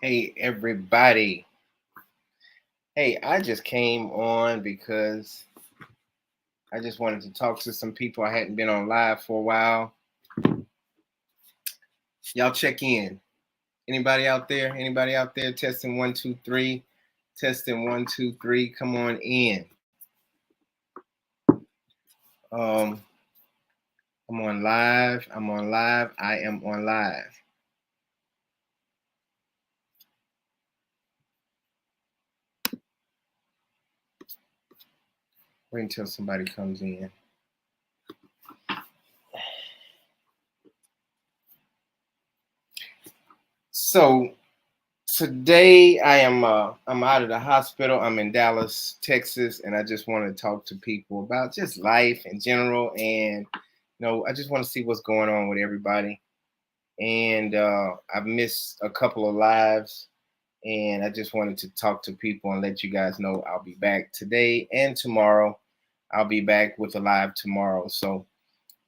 Hey, everybody. Hey, I just came on because I just wanted to talk to some people. I hadn't been on live for a while. Y'all check in. Anybody out there? Anybody out there? Testing 1 2 3. Testing 1 2 3. Come on in. Um, I'm on live. I'm on live. I am on live. Wait until somebody comes in. So today I'm out of the hospital. I'm in Dallas, Texas, and I just want to talk to people about just life in general. And I just want to see what's going on with everybody. And I've missed a couple of lives, and I just wanted to talk to people and let you guys know I'll be back today and tomorrow. I'll be back with a live tomorrow. So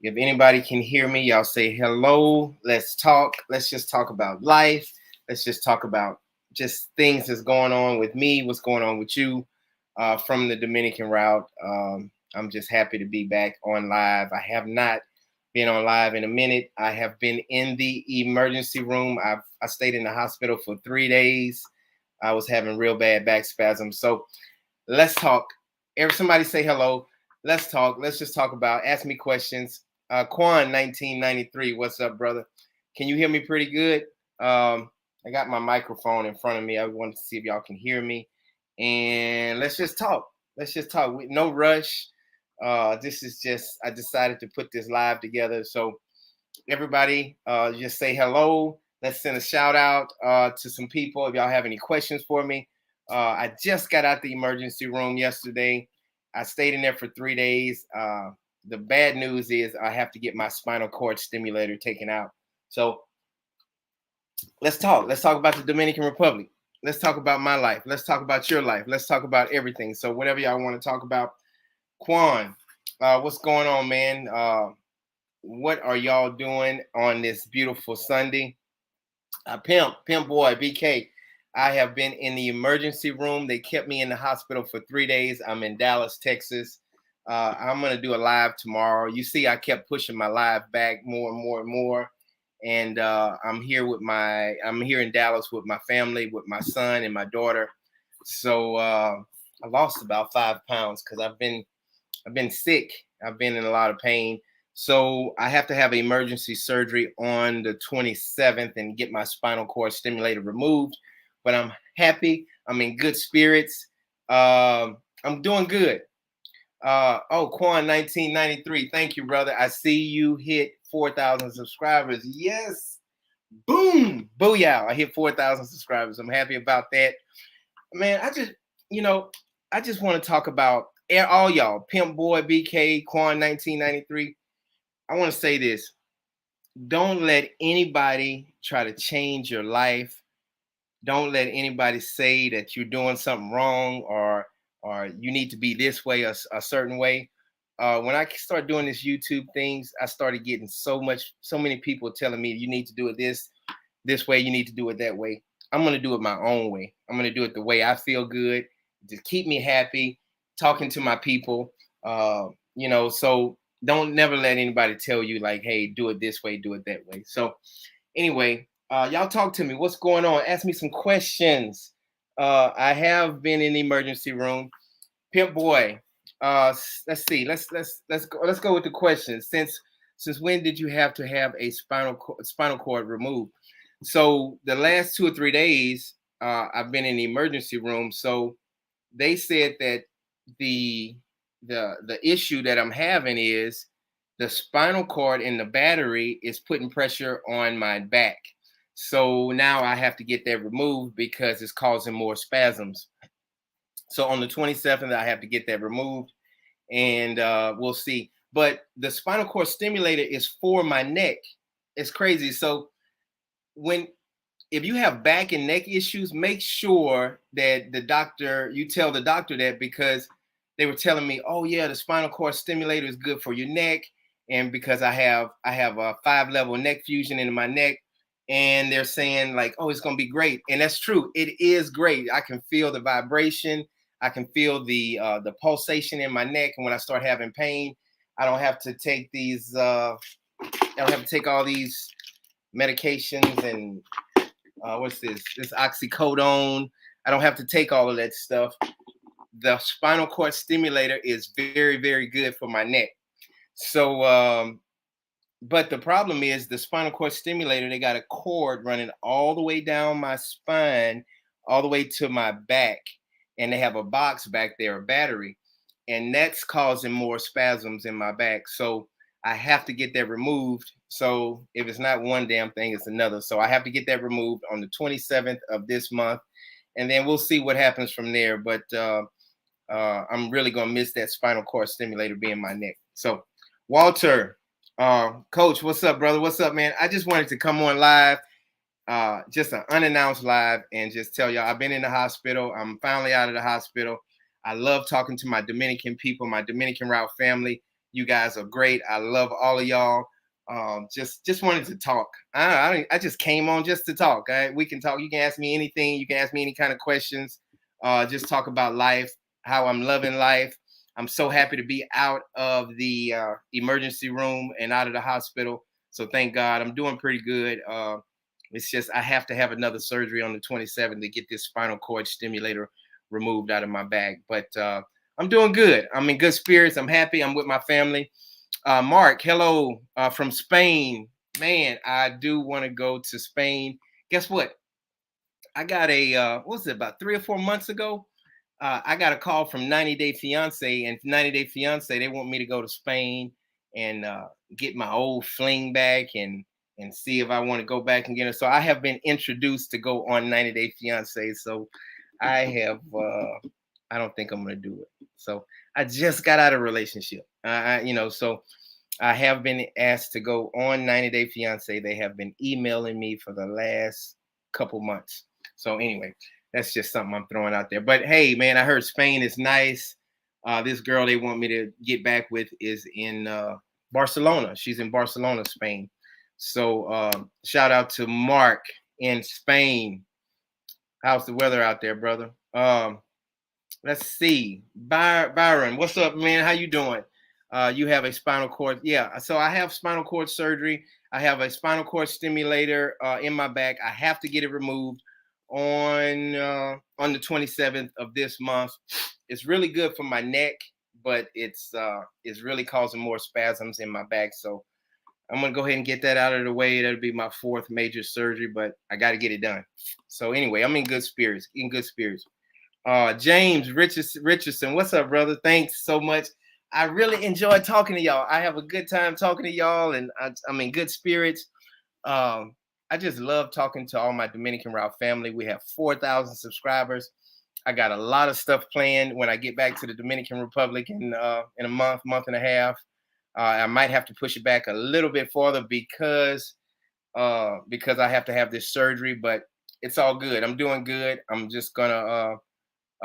if anybody can hear me, y'all say hello. Let's talk. Let's just talk about life. Let's just talk about just things that's going on with me, what's going on with you from the Dominican route. I'm just happy to be back on live. I have not been on live in a minute. I have been in the emergency room. I stayed in the hospital for 3 days. I was having real bad back spasms. So let's talk. Somebody say hello. Let's talk. Let's just talk about. Ask me questions. Quan 1993. What's up, brother? Can you hear me pretty good? I got my microphone in front of me. I wanted to see if y'all can hear me. And let's just talk. Let's just talk. With no rush. This is just, I decided to put this live together. So everybody, just say hello. Let's send a shout out to some people. If y'all have any questions for me. I just got out the emergency room yesterday. I stayed in there for 3 days. The bad news is I have to get my spinal cord stimulator taken out. So let's talk. Let's talk about the Dominican Republic. Let's talk about my life. Let's talk about your life. Let's talk about everything. So whatever y'all want to talk about. Quan, what's going on, man? What are y'all doing on this beautiful Sunday? Pimp boy, BK. I have been in the emergency room. They kept me in the hospital for 3 days. I'm in Dallas, Texas. I'm gonna do a live tomorrow. You see, I kept pushing my live back more and more and more. And I'm here in Dallas with my family, with my son and my daughter. So I lost about 5 pounds because I've been sick. I've been in a lot of pain. So I have to have emergency surgery on the 27th and get my spinal cord stimulator removed. But I'm happy. I'm in good spirits. I'm doing good. Quan 1993. Thank you, brother. I see you hit 4,000 subscribers. Yes. Boom. Booyah. I hit 4,000 subscribers. I'm happy about that. Man, I just want to talk about all y'all. Pimp Boy, BK, Quan 1993. I want to say this. Don't let anybody try to change your life. Don't let anybody say that you're doing something wrong or you need to be this way a certain way. When I started doing this YouTube things, I started getting so many people telling me you need to do it this way, you need to do it that way. I'm gonna do it my own way. I'm gonna do it the way I feel good to keep me happy, talking to my people. So don't never let anybody tell you like, hey, do it this way, do it that way. So anyway, y'all talk to me. What's going on? Ask me some questions. I have been in the emergency room. Pimp boy. Let's see. Let's go with the questions. Since when did you have to have a spinal cord removed? So the last 2 or 3 days, I've been in the emergency room. So they said that the issue that I'm having is the spinal cord in the battery is putting pressure on my back. So now I have to get that removed because it's causing more spasms. So on the 27th, I have to get that removed, and we'll see. But the spinal cord stimulator is for my neck. It's crazy. So if you have back and neck issues, make sure that you tell the doctor that, because they were telling me, oh yeah, the spinal cord stimulator is good for your neck. And because I have a 5-level neck fusion in my neck, and they're saying like, "Oh, it's gonna be great," and that's true. It is great. I can feel the vibration. I can feel the pulsation in my neck, and when I start having pain, I don't have to take these. I don't have to take all these medications and what's this? This oxycodone. I don't have to take all of that stuff. The spinal cord stimulator is very, very good for my neck. So but the problem is the spinal cord stimulator, they got a cord running all the way down my spine, all the way to my back. And they have a box back there, a battery. And that's causing more spasms in my back. So I have to get that removed. So if it's not one damn thing, it's another. So I have to get that removed on the 27th of this month. And then we'll see what happens from there. But I'm really gonna miss that spinal cord stimulator being my neck. So, Walter, Coach, what's up, brother? What's up, man? I just wanted to come on live, just an unannounced live, and just tell y'all I've been in the hospital. I'm finally out of the hospital. I love talking to my Dominican people, my Dominican route family. You guys are great. I love all of y'all. Just wanted to talk. I just came on just to talk. We can talk. You can ask me anything. You can ask me any kind of questions. Just talk about life, how I'm loving life. I'm so happy to be out of the emergency room and out of the hospital. So thank God I'm doing pretty good. It's just I have to have another surgery on the 27th to get this spinal cord stimulator removed out of my back. But I'm doing good. I'm in good spirits. I'm happy. I'm with my family. Mark, hello from Spain. Man, I do want to go to Spain. Guess what? I got a what was it, about 3 or 4 months ago? I got a call from 90 Day Fiance, and 90 Day Fiance, they want me to go to Spain and get my old fling back and see if I want to go back and get it. So I have been introduced to go on 90 Day Fiance. So I have I don't think I'm gonna do it. So I just got out of a relationship. So I have been asked to go on 90 Day Fiance. They have been emailing me for the last couple months. So anyway, that's just something I'm throwing out there. But hey, man, I heard Spain is nice. This girl they want me to get back with is in Barcelona. She's in Barcelona, Spain. So shout out to Mark in Spain. How's the weather out there, brother? Let's see. Byron, what's up, man? How you doing? You have a spinal cord. Yeah, so I have spinal cord surgery. I have a spinal cord stimulator in my back. I have to get it removed on the 27th of this month. It's really good for my neck, but it's really causing more spasms in my back. So I'm gonna go ahead and get that out of the way. That'll be my fourth major surgery, but I got to get it done. So anyway, I'm in good spirits. In good spirits. James Richardson, what's up, brother? Thanks so much. I really enjoy talking to y'all. I have a good time talking to y'all, and I'm in good spirits. I just love talking to all my Dominican route family. We have 4,000 subscribers. I got a lot of stuff planned when I get back to the Dominican Republic in a month and a half. I might have to push it back a little bit further because I have to have this surgery, but it's all good. I'm doing good. I'm just gonna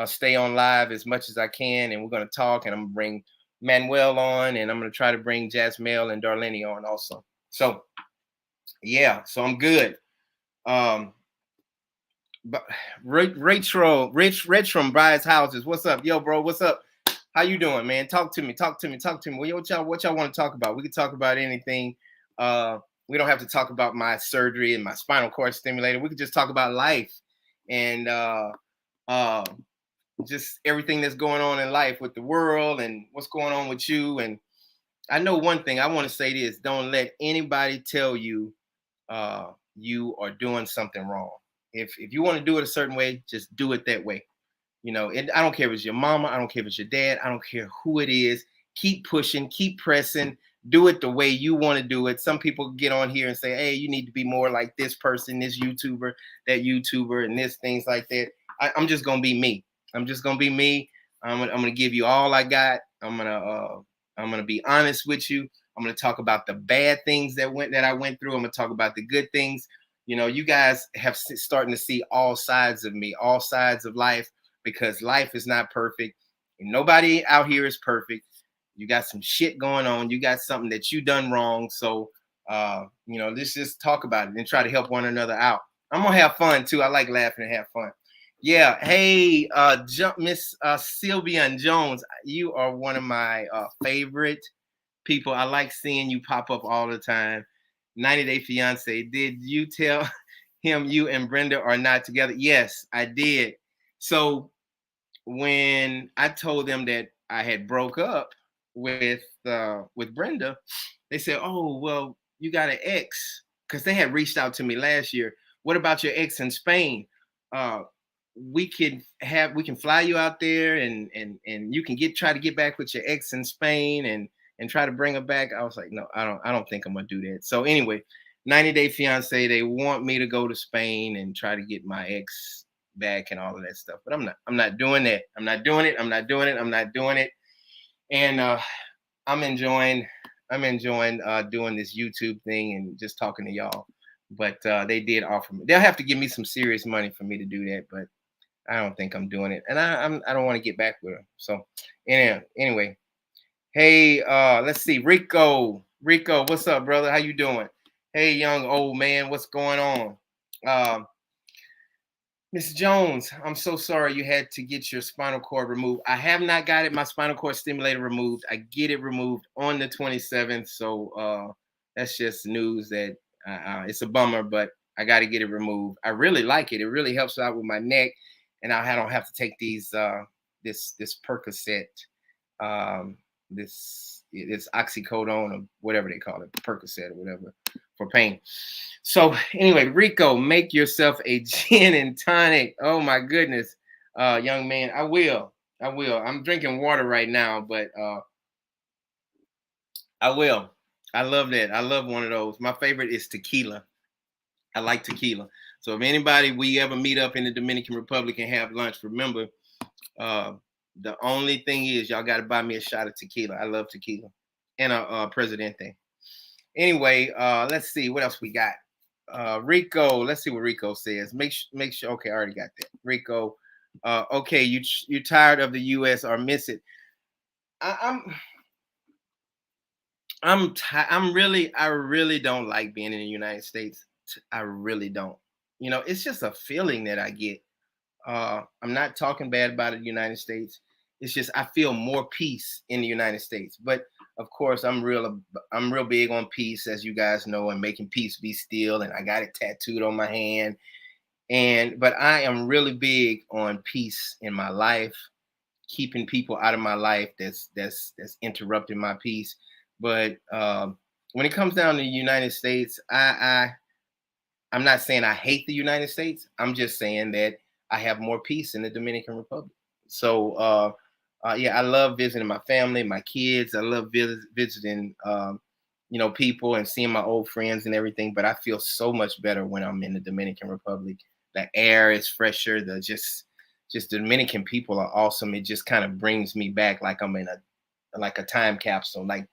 stay on live as much as I can, and we're gonna talk. And I'm gonna bring Manuel on, and I'm gonna try to bring Jasmine and Darlene on also. So yeah, so I'm good. But Rich from Bride's Houses, what's up, yo, bro? What's up? How you doing, man? Talk to me. What y'all want to talk about? We can talk about anything. We don't have to talk about my surgery and my spinal cord stimulator. We can just talk about life and just everything that's going on in life with the world and what's going on with you. And I know one thing. I want to say this: don't let anybody tell you you are doing something wrong. If you want to do it a certain way, just do it that way. I don't care if it's your mama, I don't care if it's your dad, I don't care who it is. Keep pushing, keep pressing, do it the way you want to do it. Some people get on here and say, hey, you need to be more like this person, this YouTuber, that YouTuber, and this things like that. I'm just gonna be me. I'm just gonna be me. I'm gonna give you all I got. I'm gonna be honest with you. I'm gonna talk about the bad things that I went through. I'm gonna talk about the good things. You guys have starting to see all sides of me, all sides of life, because life is not perfect and nobody out here is perfect. You got some shit going on. You got something that you done wrong. So Let's just talk about it and try to help one another out. I'm gonna have fun too. I like laughing and have fun. Yeah. Hey, Miss Sylvia and Jones, you are one of my favorite people. I like seeing you pop up all the time. 90 Day Fiance. Did you tell him you and Brenda are not together? Yes, I did. So when I told them that I had broke up with Brenda, they said, "Oh, well, you got an ex," because they had reached out to me last year. What about your ex in Spain? Uh, we can fly you out there, and you can try to get back with your ex in Spain and try to bring her back. I was like, no, I don't think I'm gonna do that. So anyway, 90 Day Fiance, they want me to go to Spain and try to get my ex back and all of that stuff. But I'm not doing that. I'm not doing it. I'm not doing it. I'm not doing it. And I'm enjoying doing this YouTube thing and just talking to y'all. But they did offer me. They'll have to give me some serious money for me to do that. But I don't think I'm doing it, and I don't want to get back with her. So, anyway, hey, let's see, Rico, what's up, brother? How you doing? Hey, young old man, what's going on? Um, Miss Jones, I'm so sorry you had to get your spinal cord removed. I have not got my spinal cord stimulator removed. I get it removed on the 27th. So that's just news that it's a bummer, but I got to get it removed. I really like it. It really helps out with my neck, and I don't have to take this Percocet, um, this oxycodone or whatever they call it, Percocet or whatever for pain. So anyway, Rico, make yourself a gin and tonic. Oh my goodness, young man, I will. I will. I'm drinking water right now, but I will. I love that. I love one of those. My favorite is tequila. I like tequila. So if anybody we ever meet up in the Dominican Republic and have lunch, remember, uh, the only thing is y'all got to buy me a shot of tequila. I love tequila and a Presidente. Anyway, let's see what else we got. Rico, let's see what Rico says. Make sure. Okay, I already got that. Rico, okay, you tired of the U.S. or miss it? I, I really don't like being in the United States. I really don't. It's just a feeling that I get. I'm not talking bad about the United States. It's just I feel more peace in the United States. But of course, I'm real big on peace, as you guys know, and making peace be still. And I got it tattooed on my hand. But I am really big on peace in my life, keeping people out of my life that's interrupting my peace. But when it comes down to the United States, I'm not saying I hate the United States. I'm just saying that I have more peace in the Dominican Republic. So yeah, I love visiting my family, my kids. I love visiting people and seeing my old friends and everything. But I feel so much better when I'm in the Dominican Republic. The air is fresher. Just the Dominican people are awesome. It just kind of brings me back like I'm in a time capsule. Like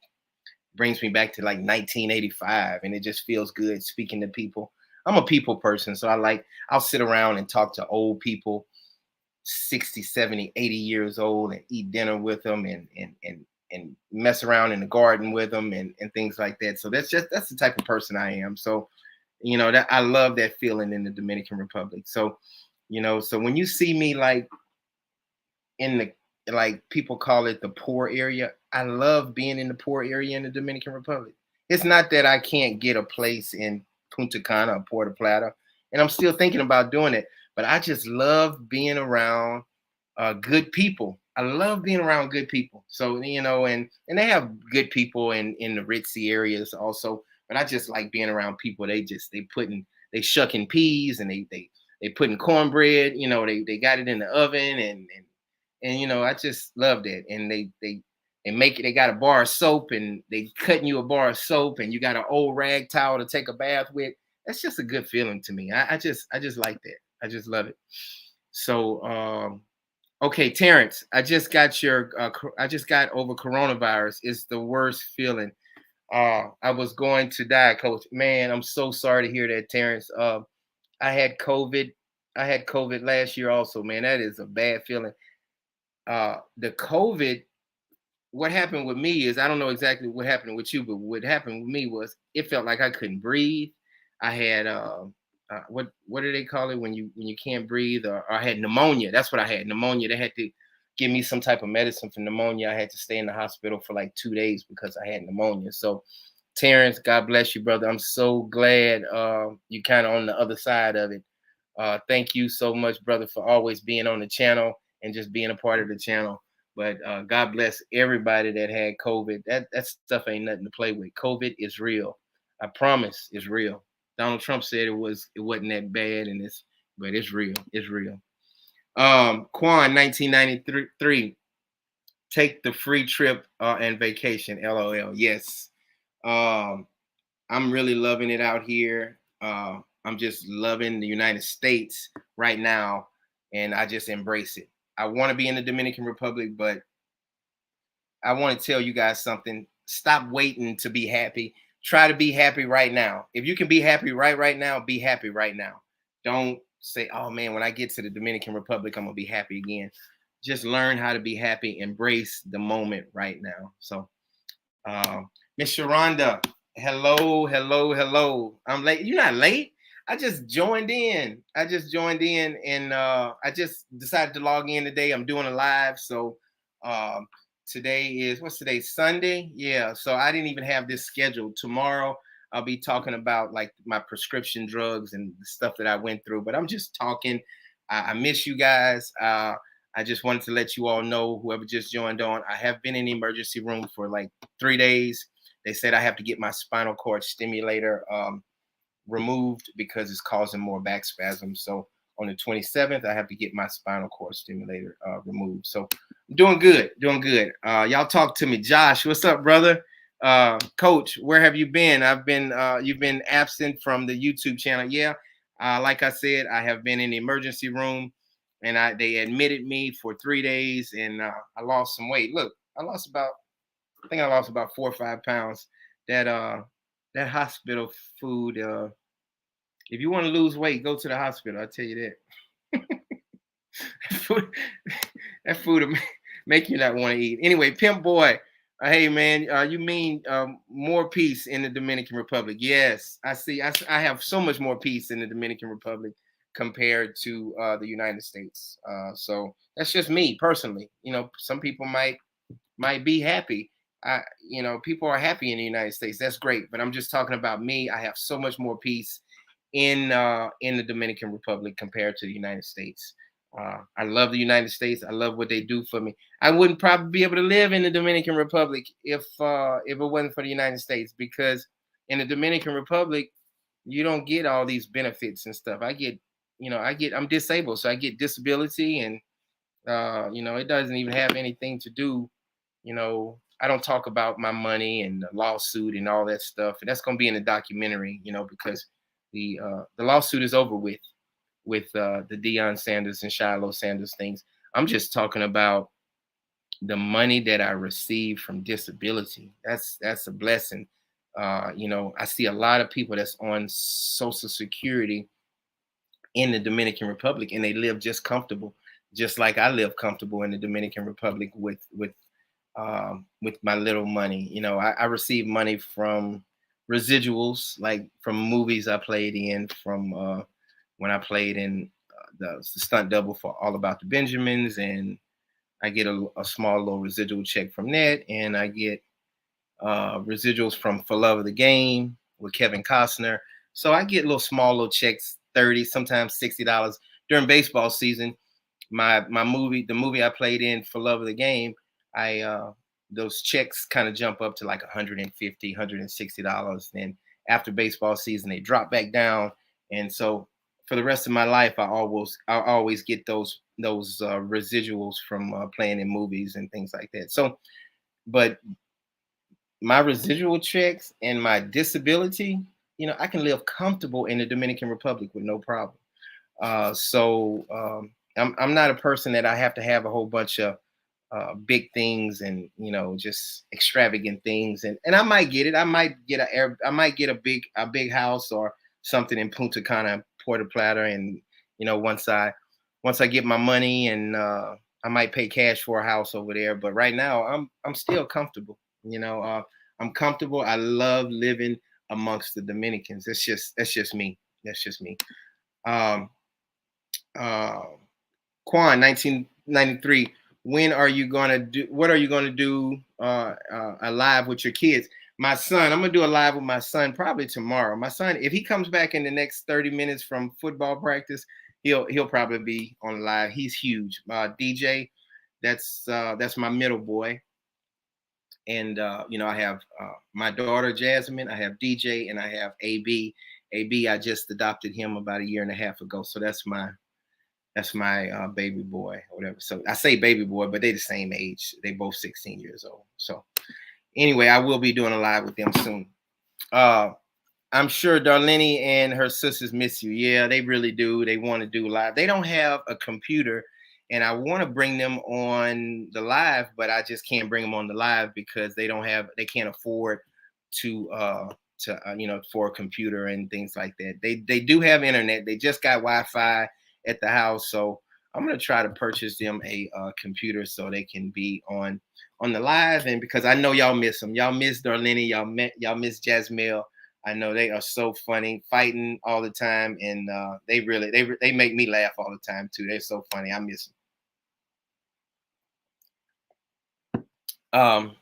brings me back to like 1985, and it just feels good speaking to people. I'm a people person, so I'll sit around and talk to old people, 60, 70, 80 years old, and eat dinner with them and mess around in the garden with them and things like that. So that's the type of person I am. So that I love that feeling in the Dominican Republic. So so when you see me like in the, like people call it, the poor area, I love being in the poor area in the Dominican Republic. It's not that I can't get a place in Punta Cana or Puerto Plata, and I'm still thinking about doing it, but I just love being around good people. I love being around good people. So and they have good people in the ritzy areas also, but I just like being around people. They shucking peas, and they putting cornbread. They got it in the oven, and I just love that. And they make it. They got a bar of soap, and they cutting you a bar of soap, and you got an old rag towel to take a bath with. That's just a good feeling to me. I just like that. I just love it. So okay, Terrence, I just got over coronavirus. It's the worst feeling. I was going to die, Coach. Man, I'm so sorry to hear that, Terrence. I had COVID. I had COVID last year also, man. That is a bad feeling. The COVID what happened with me is, I don't know exactly what happened with you, but what happened with me was it felt like I couldn't breathe. I had what do they call it when you can't breathe, or I had pneumonia. That's what I had, pneumonia. They had to give me some type of medicine for pneumonia. I had to stay in the hospital for like 2 days because I had pneumonia. So Terrence, God bless you, brother. I'm so glad you kind of on the other side of it. Thank you so much, brother, for always being on the channel and just being a part of the channel. But God bless everybody that had COVID. That stuff ain't nothing to play with. COVID is real. I promise, it's real. Donald Trump said it wasn't that bad, but it's real. It's real. Quan 1993. Take the free trip and vacation. LOL. Yes. Um, I'm really loving it out here. I'm just loving the United States right now, and I just embrace it. I want to be in the Dominican Republic, but I want to tell you guys something. Stop waiting to be happy. Try to be happy right now. If you can be happy right now, be happy right now. Don't say, "Oh man, when I get to the Dominican Republic, I'm gonna be happy again." Just learn how to be happy. Embrace the moment right now. So Miss Sharonda, hello, hello, hello. I'm late. You're not late. I just joined in. And I just decided to log in today. I'm doing a live. So um, today is, what's today? Sunday? Yeah. So I didn't even have this scheduled. Tomorrow I'll be talking about like my prescription drugs and the stuff that I went through. But I'm just talking. I miss you guys. I just wanted to let you all know, whoever just joined on, I have been in the emergency room for like 3 days. They said I have to get my spinal cord stimulator removed because it's causing more back spasms. So on the 27th, I have to get my spinal cord stimulator removed. So I'm doing good, doing good. Y'all talk to me. Josh, what's up, brother? Coach, where have you been? You've been absent from the YouTube channel. Yeah, like I said, I have been in the emergency room, and they admitted me for 3 days, and I lost some weight. Look, I think I lost about 4 or 5 pounds. That hospital food. If you want to lose weight, go to the hospital. I tell you that. food, that food will make you not want to eat. Anyway, Pimp Boy. Hey man, you mean more peace in the Dominican Republic? Yes, I see. I have so much more peace in the Dominican Republic compared to the United States. So that's just me personally. You know, some people might be happy. People are happy in the United States. That's great. But I'm just talking about me. I have so much more peace in the Dominican Republic compared to the United States. I love the United States. I love what they do for me. I wouldn't probably be able to live in the Dominican Republic if it wasn't for the United States, because in the Dominican Republic you don't get all these benefits and stuff. I'm disabled, so I get disability, and it doesn't even have anything to do. I don't talk about my money and the lawsuit and all that stuff. And that's going to be in the documentary, because the lawsuit is over with the Deion Sanders and Shiloh Sanders things. I'm just talking about the money that I receive from disability. That's a blessing. I see a lot of people that's on Social Security in the Dominican Republic, and they live just comfortable, just like I live comfortable in the Dominican Republic with my little money. I receive money from residuals, like from movies I played in, from when I played in the stunt double for All About the Benjamins, and I get a small little residual check from that, and I get residuals from For Love of the Game with Kevin Costner. So I get small little checks, 30, sometimes $60 during baseball season. The movie I played in For Love of the Game, I those checks kind of jump up to like 150, $160. Then after baseball season, they drop back down. And so for the rest of my life, I always get those residuals from playing in movies and things like that. So, but my residual checks and my disability, I can live comfortable in the Dominican Republic with no problem. I'm not a person that I have to have a whole bunch of big things and just extravagant things, and I might get it. I might get a big house or something in Punta Cana, Puerto Plata, and once I get my money and I might pay cash for a house over there, but right now I'm still comfortable. You know, I'm comfortable. I love living amongst the Dominicans. That's just me. That's just me. Um, uh, Quan, 1993. When are you gonna do? What are you gonna do? A live with your kids? My son. I'm gonna do a live with my son probably tomorrow. My son, if he comes back in the next 30 minutes from football practice, he'll probably be on live. He's huge. DJ, that's my middle boy, and I have my daughter Jasmine. I have DJ, and I have AB. AB, I just adopted him about a year and a half ago, so that's my baby boy or whatever. So I say baby boy, but they the same age. They both 16 years old. So anyway, I will be doing a live with them soon. Uh, I'm sure Darlene and her sisters miss you. Yeah, they really do. They want to do live. They don't have a computer, and I want to bring them on the live, but I just can't bring them on the live because they can't afford to for a computer and things like that. They do have internet. They just got Wi-Fi at the house, so I'm gonna try to purchase them a computer so they can be on the live. And because I know y'all miss them, y'all miss Darlene, y'all miss Jasmine. I know they are so funny, fighting all the time, and they make me laugh all the time too. They're so funny. I miss them.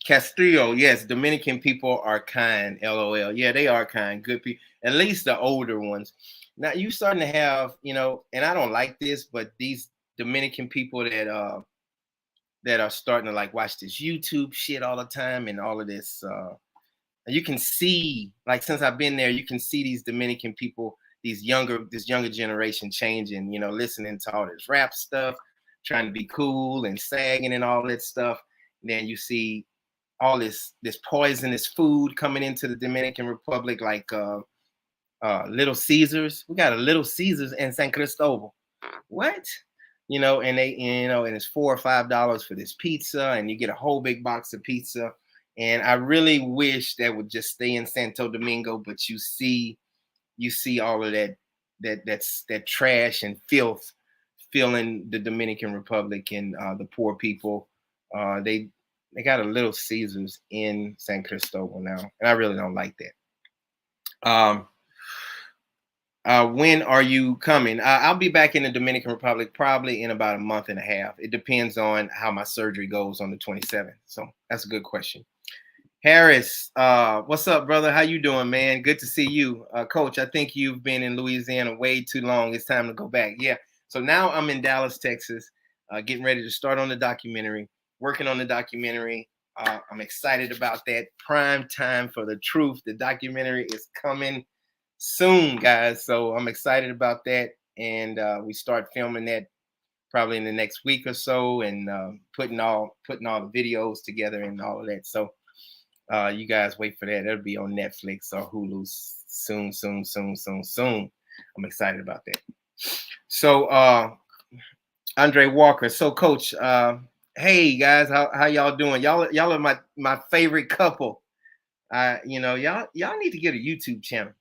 Castillo, yes, Dominican people are kind. LOL. Yeah, they are kind, good people. At least the older ones. Now you starting to have, and I don't like this, but these Dominican people that are starting to like watch this YouTube shit all the time and all of this. You can see, like, since I've been there, you can see these Dominican people, this younger generation changing, listening to all this rap stuff, trying to be cool and sagging and all that stuff. And then you see all this poisonous food coming into the Dominican Republic, like Little Caesars. We got a Little Caesars in San Cristobal. What? And it's $4 or $5 for this pizza, and you get a whole big box of pizza. And I really wish that would just stay in Santo Domingo, but you see all of that trash and filth filling the Dominican Republic, and the poor people. They got a Little Caesars in San Cristobal now, and I really don't like that. When are you coming? I'll be back in the Dominican Republic probably in about a month and a half. It depends on how my surgery goes on the 27th. So that's a good question. Harris, what's up, brother? How you doing, man? Good to see you. Coach, I think you've been in Louisiana way too long. It's time to go back. Yeah. So now I'm in Dallas, Texas, getting ready to start on the documentary, working on the documentary. I'm excited about that. Prime time for the truth. The documentary is coming soon, guys. So I'm excited about that. And we start filming that probably in the next week or so, and putting all the videos together and all of that. So you guys wait for that. It'll be on Netflix or Hulu soon, soon, soon, soon, soon. I'm excited about that. So Andre Walker. So Coach, hey guys, how y'all doing? Y'all are my favorite couple. Y'all need to get a YouTube channel.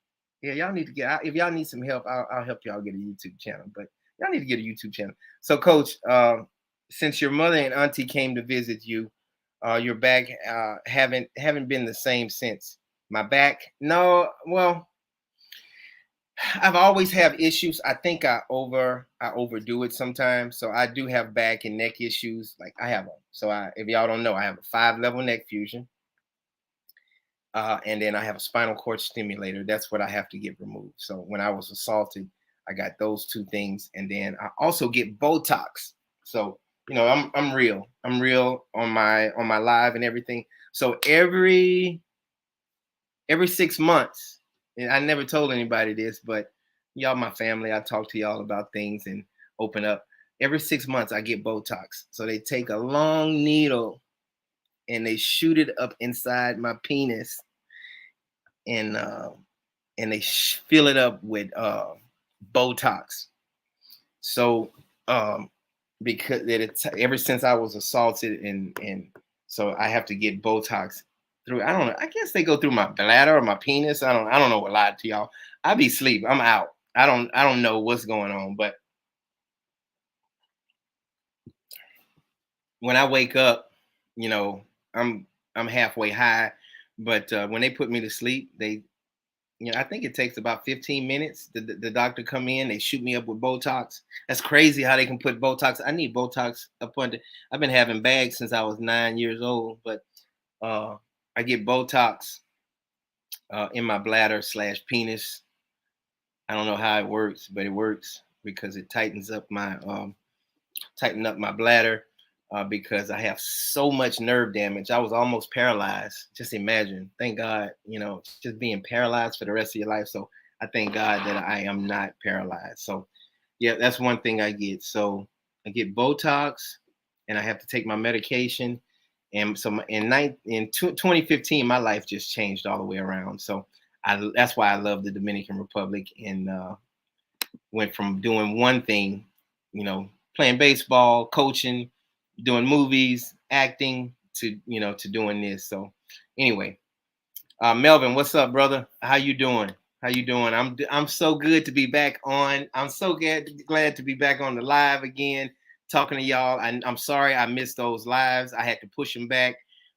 Yeah, y'all need to get. If y'all need some help, I'll help y'all get a YouTube channel. But y'all need to get a YouTube channel. So Coach, since your mother and auntie came to visit you, your back haven't been the same since. My back, no. Well, I've always have issues. I think I overdo it sometimes. So I do have back and neck issues. Like I have them. So if y'all don't know, I have a 5-level neck fusion. And then I have a spinal cord stimulator. That's what I have to get removed. So when I was assaulted, I got those two things, and then I also get Botox. So I'm real. I'm real on my live and everything. So every 6 months, and I never told anybody this, but y'all my family. I talk to y'all about things and open up. Every 6 months, I get Botox. So they take a long needle and they shoot it up inside my penis, and they fill it up with Botox. So because ever since I was assaulted, and so I have to get Botox through. I don't know. I guess they go through my bladder or my penis. I don't know what lied to y'all. I be asleep. I'm out. I don't know what's going on, but when I wake up, you know, I'm I'm halfway high, but when they put me to sleep, I think it takes about 15 minutes. The doctor come in, they shoot me up with Botox. That's crazy how they can put Botox. I need Botox up under. I've been having bags since I was 9 years old, but uh, I get Botox in my bladder slash penis. I don't know how it works, but it works because it tighten up my bladder because I have so much nerve damage. I was almost paralyzed. Just imagine. Thank God, just being paralyzed for the rest of your life. So I thank God that I am not paralyzed. So yeah, that's one thing I get. So I get Botox, and I have to take my medication. And so in 2015, my life just changed all the way around. So that's why I love the Dominican Republic, and went from doing one thing, playing baseball, coaching, doing movies, acting, to doing this. So anyway, Melvin, what's up, brother? How you doing? How you doing? I'm so good to be back on. I'm so glad to be back on the live again, talking to y'all. I'm sorry I missed those lives. I had to push them back,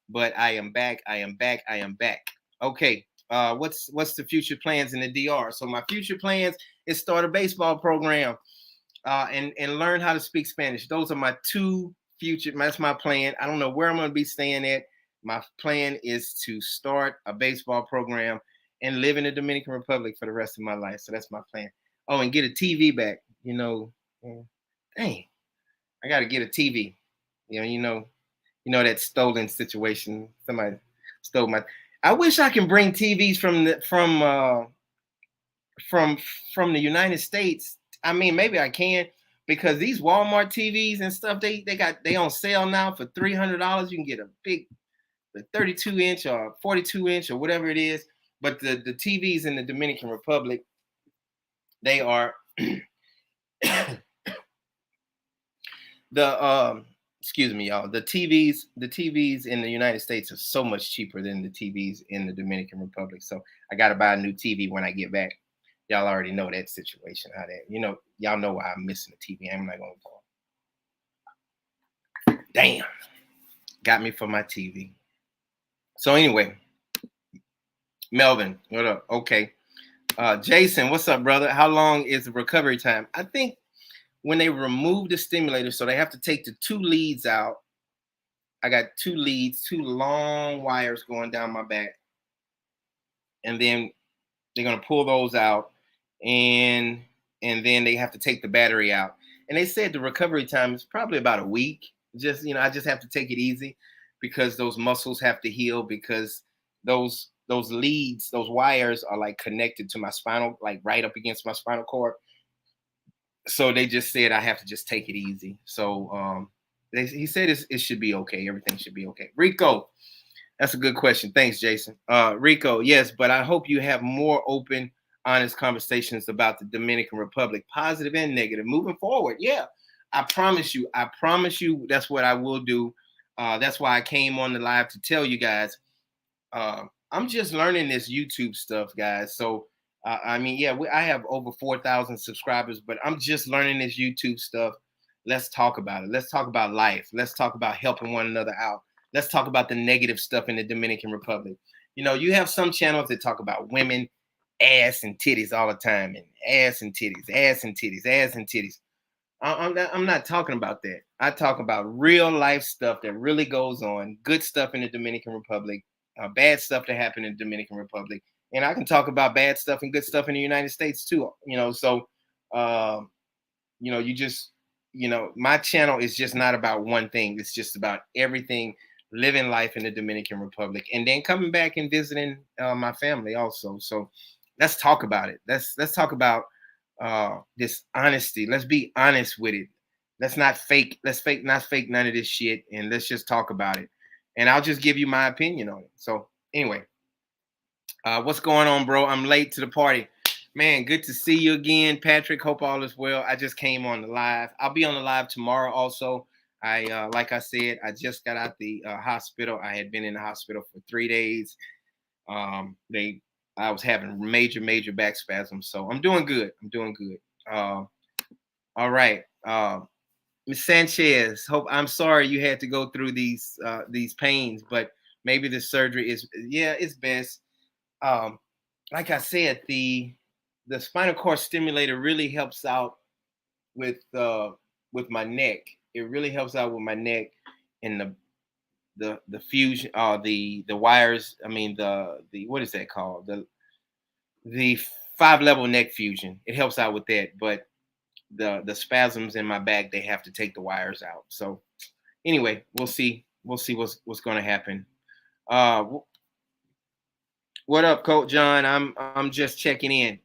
but I am back. I am back. I am back. Okay. What's the future plans in the DR? So my future plans is start a baseball program, and learn how to speak Spanish. Those are my two future. That's my plan. I don't know where I'm going to be staying at. My plan is to start a baseball program and live in the Dominican Republic for the rest of my life. So that's my plan. Oh, and get a TV back. Dang, I got to get a TV. That stolen situation. Somebody stole my. I wish I can bring TVs from from the United States. I mean, maybe I can, because these Walmart TVs and stuff, they on sale now for $300. You can get a big, the 32-inch or 42-inch or whatever it is. But the TVs in the Dominican Republic, they are the excuse me, y'all. The TVs in the United States are so much cheaper than the TVs in the Dominican Republic. So I got to buy a new TV when I get back. Y'all already know that situation. How that, y'all know why I'm missing the TV. I'm not gonna talk. Damn, got me for my TV. So anyway, Melvin, what up? Okay, Jason, what's up, brother? How long is the recovery time? I think when they remove the stimulator, so they have to take the two leads out. I got two leads, two long wires going down my back, and then they're gonna pull those out, and then they have to take the battery out. And they said the recovery time is probably about a week. I just have to take it easy, because those muscles have to heal, because those leads, those wires are like connected to my spinal, like right up against my spinal cord. So they just said I have to just take it easy. So he said it should be okay. Everything should be okay. Rico, that's a good question. Thanks, Jason. Rico, yes, but I hope you have more open, honest conversations about the Dominican Republic, positive and negative, moving forward. Yeah, I promise you. I promise you that's what I will do. That's why I came on the live to tell you guys. I'm just learning this YouTube stuff, guys. So, I mean, yeah, I have over 4,000 subscribers, but I'm just learning this YouTube stuff. Let's talk about it. Let's talk about life. Let's talk about helping one another out. Let's talk about the negative stuff in the Dominican Republic. You have some channels that talk about women, ass and titties all the time, and ass and titties, ass and titties, ass and titties. I'm not talking about that. I talk about real life stuff that really goes on, good stuff in the Dominican Republic, bad stuff that happened in the Dominican Republic, and I can talk about bad stuff and good stuff in the United States too. So uh, you just, my channel is just not about one thing. It's just about everything, living life in the Dominican Republic, and then coming back and visiting my family also. So let's talk about it. Let's talk about this honesty. Let's be honest with it. Let's not fake. Not fake none of this shit, and let's just talk about it. And I'll just give you my opinion on it. So anyway, what's going on, bro? I'm late to the party. Man, good to see you again, Patrick. Hope all is well. I just came on the live. I'll be on the live tomorrow also. Like I said, I just got out the hospital. I had been in the hospital for 3 days. I was having major back spasms. So I'm doing good. I'm doing good. All right. Ms. Sanchez, hope I'm sorry you had to go through these pains, but maybe the surgery is yeah, it's best. Um, like I said, the spinal cord stimulator really helps out with uh with my neck. It really helps out with my neck and the fusion the wires. I mean the what is that called? The 5 level neck fusion. It helps out with that, but the spasms in my back, they have to take the wires out. So anyway, we'll see. We'll see what's going to happen. What up, Coach John? I'm just checking in.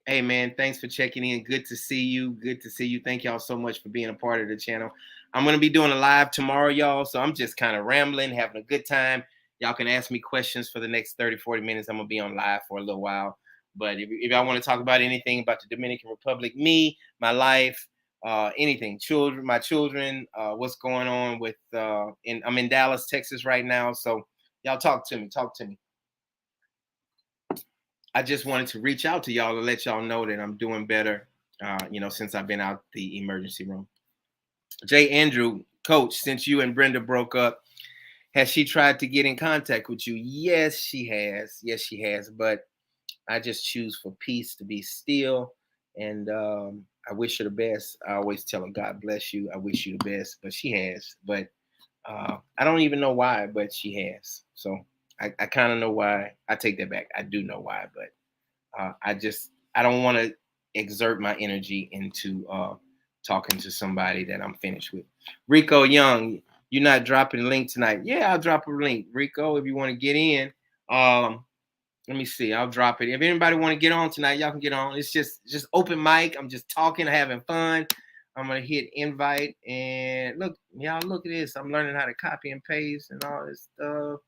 Hey man, thanks for checking in. Good to see you. Good to see you. Thank y'all so much for being a part of the channel. I'm gonna be doing a live tomorrow, y'all. So I'm just kind of rambling, having a good time. Y'all can ask me questions for the next 30, 40 minutes. I'm gonna be on live for a little while. But if y'all want to talk about anything about the Dominican Republic, me, my life, anything, children, my children, what's going on with I'm in Dallas, Texas right now. So y'all talk to me. Talk to me. I just wanted to reach out to y'all to let y'all know that I'm doing better, since I've been out the emergency room. Jay Andrew, Coach, since you and Brenda broke up, has she tried to get in contact with you? Yes, she has. Yes, she has. But I just choose for peace to be still. And I wish her the best. I always tell her, God bless you. I wish you the best. But she has. But I don't even know why, but she has. So I kind of know why. I take that back. I do know why, but I don't want to exert my energy into talking to somebody that I'm finished with. Rico Young, you're not dropping a link tonight. Yeah, I'll drop a link, Rico, if you want to get in. Let me see. I'll drop it. If anybody want to get on tonight, y'all can get on. It's just open mic. I'm just talking, having fun. I'm gonna hit invite and look, y'all. Look at this. I'm learning how to copy and paste and all this stuff.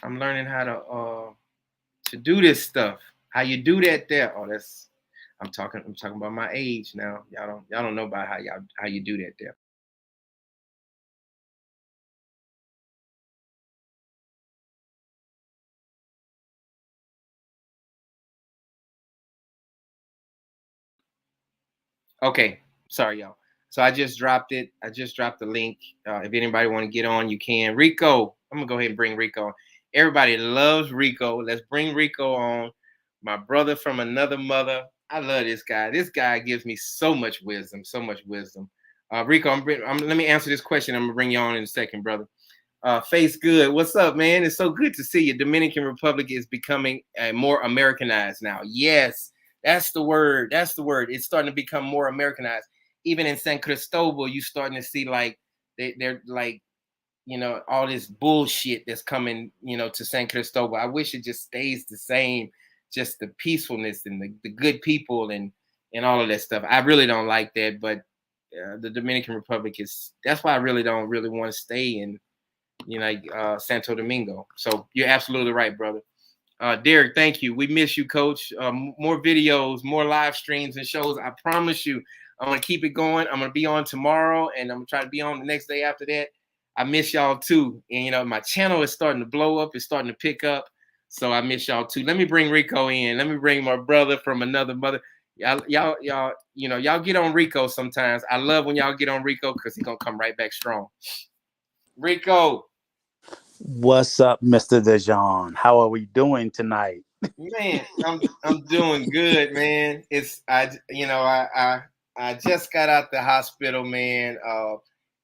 I'm learning how to do this stuff. How you do that there? Oh, that's I'm talking about my age now. Y'all don't know about how you do that there. Okay, sorry y'all. So I just dropped it. I just dropped the link. If anybody want to get on, you can. Rico, I'm gonna go ahead and bring Rico on. Everybody loves Rico. Let's bring Rico on. My brother from another mother. I love this guy. This guy gives me so much wisdom, so much wisdom. Rico, let me answer this question. I'm gonna bring you on in a second, brother. Face Good, what's up, man? It's so good to see you. Dominican Republic is becoming more Americanized now. Yes, that's the word. That's the word. It's starting to become more Americanized. Even in San Cristobal, you starting to see like they're like all this bullshit that's coming to San Cristobal. I wish it just stays the same, just the peacefulness and the good people and all of that stuff. I really don't like that, but the Dominican Republic that's why I really don't really want to stay in Santo Domingo. So you're absolutely right, brother. Derek, thank you. We miss you, Coach. More videos, more live streams and shows. I promise you, I'm gonna keep it going. I'm gonna be on tomorrow, and I'm gonna try to be on the next day after that. I miss y'all too, and my channel is starting to blow up. It's starting to pick up, so I miss y'all too. Let me bring Rico in. Let me bring my brother from another mother. Y'all get on Rico sometimes. I love when y'all get on Rico because he's gonna come right back strong. Rico. What's up, Mr. DeJean? How are we doing tonight? Man, I'm doing good, man. It's I just got out the hospital, man.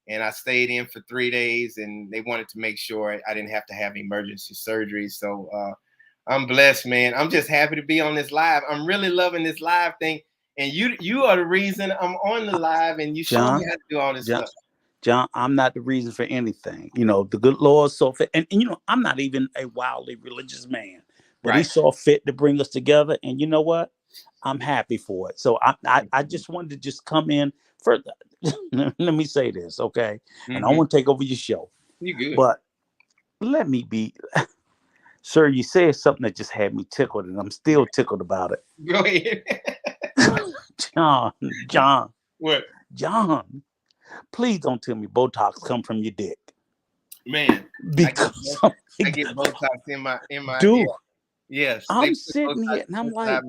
And I stayed in for 3 days, and they wanted to make sure I didn't have to have emergency surgery. So I'm blessed, man. I'm just happy to be on this live. I'm really loving this live thing, and you are the reason I'm on the live, and you showing me John, how to do all this John, stuff. John, I'm not the reason for anything. The good Lord saw fit, and I'm not even a wildly religious man, but He Right. saw fit to bring us together. And you know what? I'm happy for it. So I just wanted to just come in further. Let me say this, okay? And I Mm-hmm. want to take over your show, You good? but let me be, sir. You said something that just had me tickled, and I'm still tickled about it. Go ahead. John, John, What? John. Please don't tell me Botox come from your dick. Man, I get Because I get Botox in my ear. do Yes, they I'm put sitting Botox here and I'm like,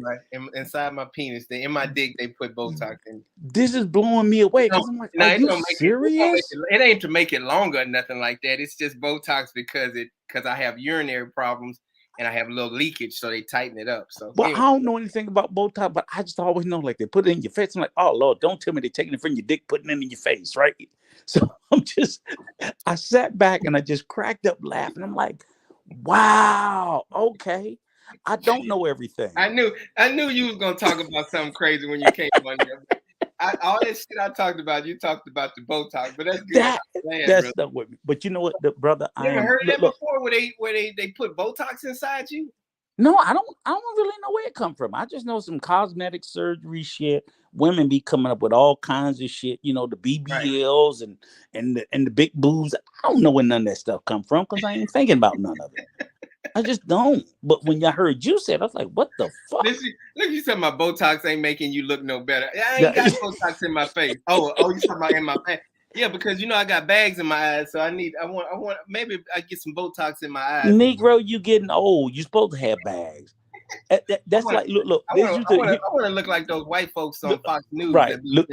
inside my penis. In my dick, they put Botox in. this is blowing me away No, because I'm like, are no, it you don't make it. It don't make serious? it. It ain't to make it longer or nothing like that. It's just Botox because I have urinary problems and I have a little leakage, so they tighten it up. So Well, I anyway, don't know anything about Botox, but I just always know like they put it in your face. I'm like, oh Lord, don't tell me they're taking it from your dick, putting it in your face, right? So I sat back and I just cracked up laughing. I'm like, wow, okay. I don't know everything. I knew you was gonna talk about something crazy when you came on there. But all that shit I talked about, you talked about the Botox, but that's good. That I'm glad, that brother. stuck with me. But you know what, the brother, You I ever am heard of look, that look. before, where they put Botox inside you? No, I don't really know where it come from. I just know some cosmetic surgery shit. Women be coming up with all kinds of shit, the Right. BBLs and the big boobs. I don't know where none of that stuff come from because I ain't thinking about none of it. I just don't. But when I heard you say it, I was like, what the fuck? Listen, look, you said my Botox ain't making you look no better. I Yeah. ain't got Botox in my face. Oh, you talking about in my face? Yeah, because I got bags in my eyes, so I want maybe I get some Botox in my eyes. Negro, you getting old. You supposed to have bags. I That's want, like look. I This want, used I to want to, I want to look like those white folks on look, Fox News right. that be, Look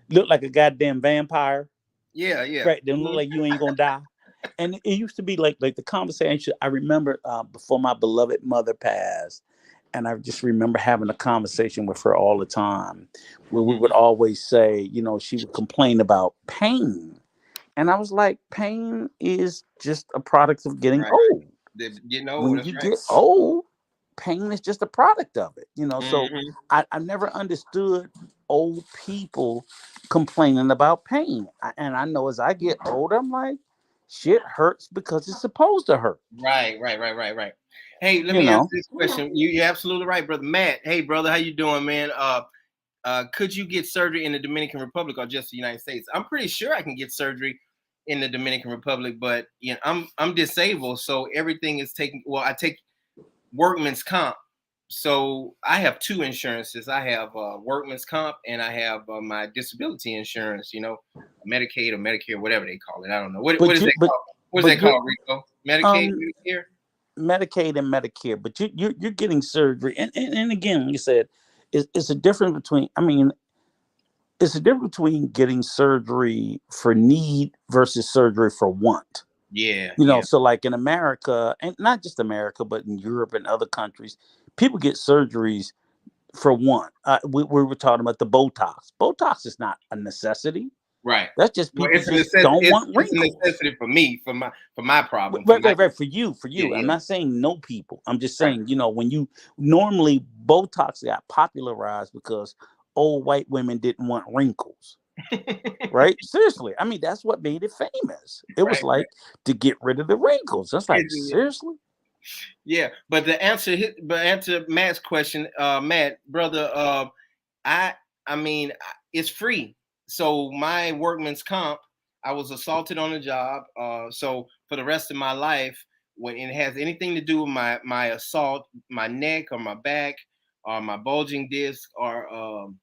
look like a goddamn vampire. yeah, yeah. Right. They look like you ain't gonna die. And it used to be like the conversation. I remember before my beloved mother passed, and I just remember having a conversation with her all the time, where we would Mhm. always say, she would complain about pain, and I was like, pain is just a product of getting Right. old. When That's you right. get old, pain is just a product of it. So Hmm. I never understood old people complaining about pain. And I know as I get older, I'm like, shit hurts because it's supposed to hurt, Right. Hey, let you me ask know. this question. You're absolutely right, brother Matt. Hey, brother, how you doing, man? Could you get surgery in the Dominican Republic or just the United States? I'm pretty sure I can get surgery in the Dominican Republic, but I'm disabled, so everything is taken. Well, I take workman's comp, so I have two insurances. I have workman's comp and I have my disability insurance. Medicaid or Medicare, whatever they call it. I don't know what But is you that but called. What is but that you're called, Rico? Medicaid, um Medicare. Medicaid and Medicare, but you're getting surgery. And again, like you said, it's a difference between, I mean, it's a difference between getting surgery for need versus surgery for want. Yeah, yeah, So like in America, and not just America, but in Europe and other countries, people get surgeries for want. We were talking about the Botox. Botox is not a necessity. right. That's just Well, people it's a just necessity. don't want It's a wrinkles. necessity for me, for my problem, for Right, my right, right. For you. yeah, I'm not saying no people. I'm just right. saying, when you normally Botox got popularized because old white women didn't want wrinkles. Right? Seriously. I mean, that's what made it famous. It was Right, right. like to get rid of the wrinkles. That's like, seriously? Yeah, but answer Matt's question, Matt, brother, I I mean it's free. So my workman's comp, I was assaulted on the job. So for the rest of my life, when it has anything to do with my assault, my neck or my back, or my bulging disc, or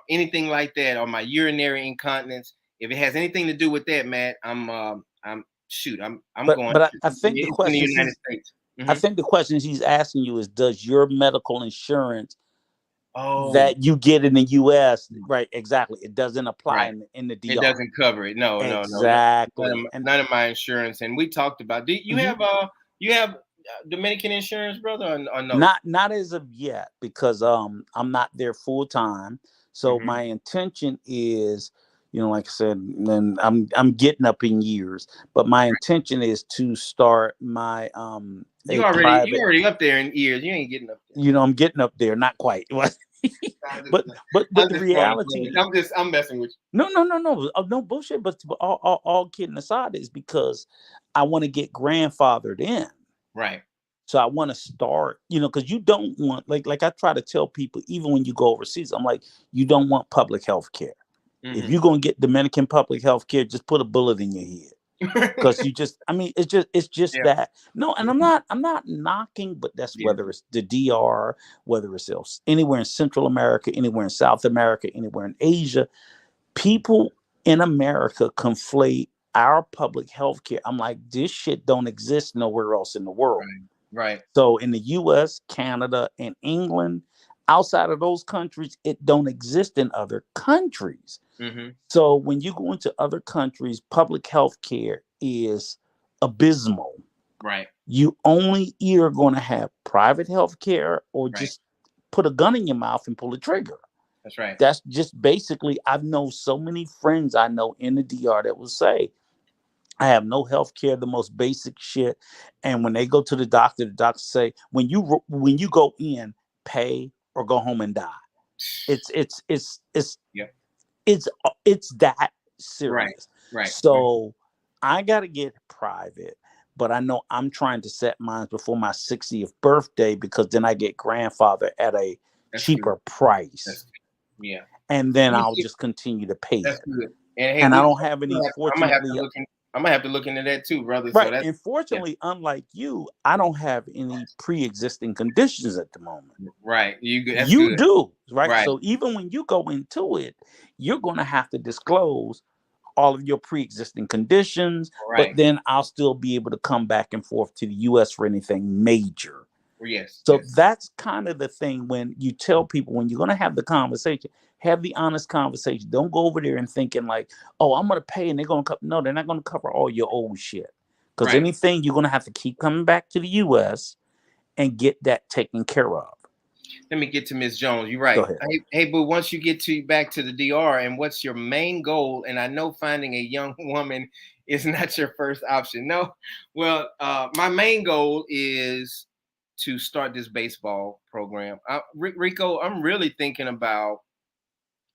anything like that, or my urinary incontinence, if it has anything to do with that, Matt, I'm But going. but I think the It's in the question United she's States. I Hmm. think the question she's asking you is, does your medical insurance Oh, that you get in the US, right? Exactly. It doesn't apply right. in the It DR. doesn't cover it. No, no, no. Exactly. And None of my insurance. And we talked about. Do mhm. you have Dominican insurance, brother, or no? Not as of yet because I'm not there full time. So Hmm. my intention is, like I said, and I'm getting up in years, but my intention is to start my a You private, already up there in years. You ain't getting up there. I'm getting up there, not quite. I'm just, But I'm the just throwing a play. reality, I'm messing with no, no bullshit. But all kidding aside, is because I want to get grandfathered in. you. Right. So I want to start, because you don't want, like I try to tell people, even when you go overseas, I'm like, you don't want public health care. If Hmm. you're gonna get Dominican public health care, just put a bullet in your head. Because I mean, it's just Yeah. that. No, and I'm not knocking, but that's Yeah. whether it's the DR, whether it's else anywhere in Central America, anywhere in South America, anywhere in Asia, people in America conflate our public health care. I'm like, this shit don't exist nowhere else in the world. Right. Right. So in the US, Canada, and England, outside of those countries, it don't exist in other countries. Mm-hmm. So when you go into other countries, public health care is abysmal. Right. You only either going to have private health care or Right. just put a gun in your mouth and pull the trigger. That's right. That's just basically, I've known so many friends I know in the DR that will say, I have no health care, the most basic shit. And when they go to the doctor say, when you go in, pay or go home and die. It's it's it's it's Yep. it's it's that Right. serious. Right. Right. So I gotta get private, but I know I'm trying to set mine before my 60th birthday because then I get grandfather at a That's good. cheaper price. That's yeah. And then Let me I'll see. just continue to pay That's it. good. And hey, And I we don't have any, I'm gonna have to fortunately, look in. I'm gonna have to look into that too, brother. So right. that's And yeah. fortunately, unlike you, I don't have any pre-existing conditions at the moment. Right. You good. That's You good. do, right? Right. So even when you go into it, you're going to have to disclose all of your pre-existing conditions, but Right. then I'll still be able to come back and forth to the US for anything major. Yes. So Yes. that's kind of the thing when you tell people when you're going to have the conversation, have the honest conversation. Don't go over there and thinking like, oh, I'm going to pay and they're going to cover. No, they're not going to cover all your old shit. Because Right. anything you're going to have to keep coming back to the US and get that taken care of. Let me get to Miss Jones. You're Go right. ahead. Hey, boo. Once you get to back to the DR, and what's your main goal? And I know finding a young woman is not your first option. No. Well, my main goal is to start this baseball program. Rico, I'm really thinking about.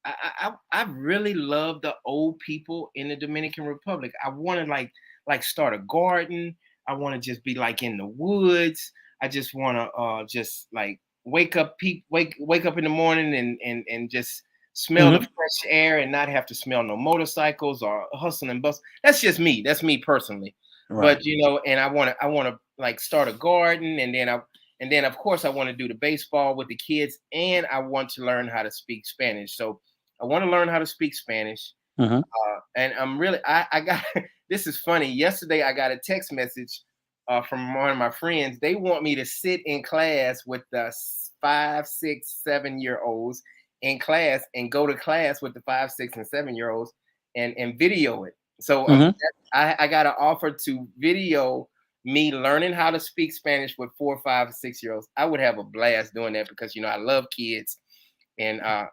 I really love the old people in the Dominican Republic. I want to like start a garden. I want to just be like in the woods. I just want to just like wake up in the morning and just smell the Hmm. fresh air and not have to smell no motorcycles or hustle and bustle. That's just me. That's me personally. Right. But and I want to like start a garden and then of course I want to do the baseball with the kids and I want to learn how to speak Spanish. So I want to learn how to speak Spanish. Hmm. And I'm really, I got, this is funny. Yesterday, I got a text message from one of my friends. They want me to sit in class with the 5, 6, 7 year olds in class and go to class with the 5, 6, and 7 year olds and video it. So Hmm. I got an offer to video me learning how to speak Spanish with 4, 5, and 6 year olds. I would have a blast doing that because, I love kids and I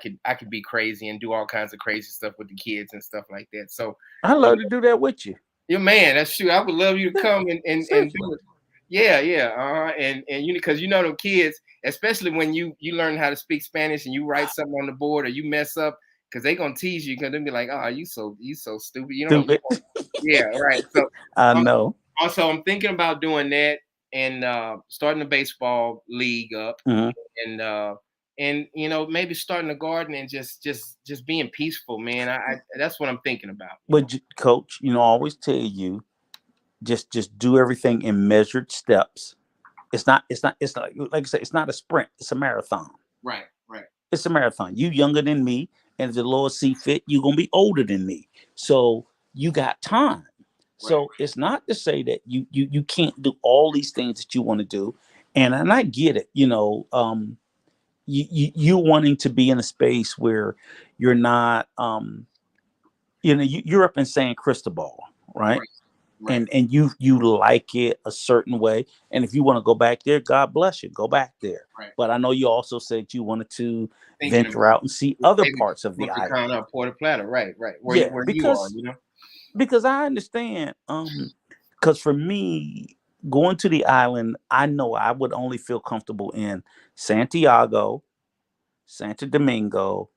could be crazy and do all kinds of crazy stuff with the kids and stuff like that. So I'd I'm love to do that with you. your man. That's true. I would love you to Yeah, come and seriously. do it. Yeah, yeah. And because the kids, especially when you learn how to speak Spanish and you write something on the board or you mess up, because they gonna tease you because they'll be like, oh, you so stupid. Stupid. Yeah, right. So I um, know. also I'm thinking about doing that and starting a baseball league up Hmm. and maybe starting a garden and just being peaceful, man. I that's what I'm thinking about. But coach, I always tell you, just do everything in measured steps. It's not like I said, it's not a sprint, it's a marathon. Right, right, It's a marathon. You younger than me, and if the Lord see fit, you're gonna be older than me. So you got time. right. So it's not to say that you can't do all these things that you want to do. And I get it, you wanting to be in a space where you're not you're up in San Cristobal, right? Right, right, And you like it a certain way, and if you want to go back there, God bless you, go back there. right. But I know you also said you wanted to Thinking venture about out and see other maybe parts of the Punta island. Cana or Puerto Plata. Right, right. Where you Yeah, where you are, because I understand, because for me, going to the island, I know I would only feel comfortable in Santiago, Santo Domingo,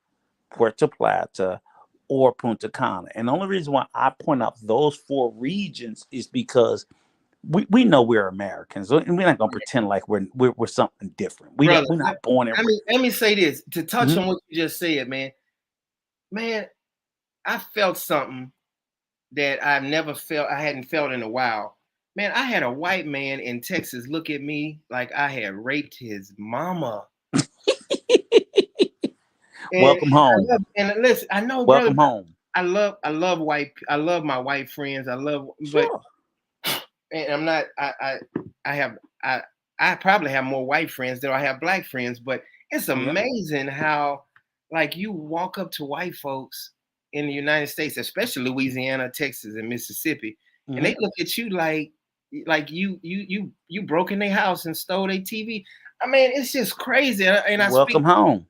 Puerto Plata, or Punta Cana. And the only reason why I point out those four regions is because we know we're Americans, and we're not gonna pretend like we're something different. brother. We're not born and Let me say this to touch raised. on what you just said, man. Man, I felt something that I hadn't felt in a while. Man, I had a white man in Texas look at me like I had raped his mama. And Welcome home. listen, I know, brother. Welcome home. I love my white friends. I love, but Sure. and I'm not. I have I probably have more white friends than I have black friends, but it's Yeah. amazing how like you walk up to white folks in the United States, especially Louisiana, Texas, and Mississippi, and Hmm. they look at you like you broke in their house and stole their TV. I mean, it's just crazy. And I speak, Welcome home.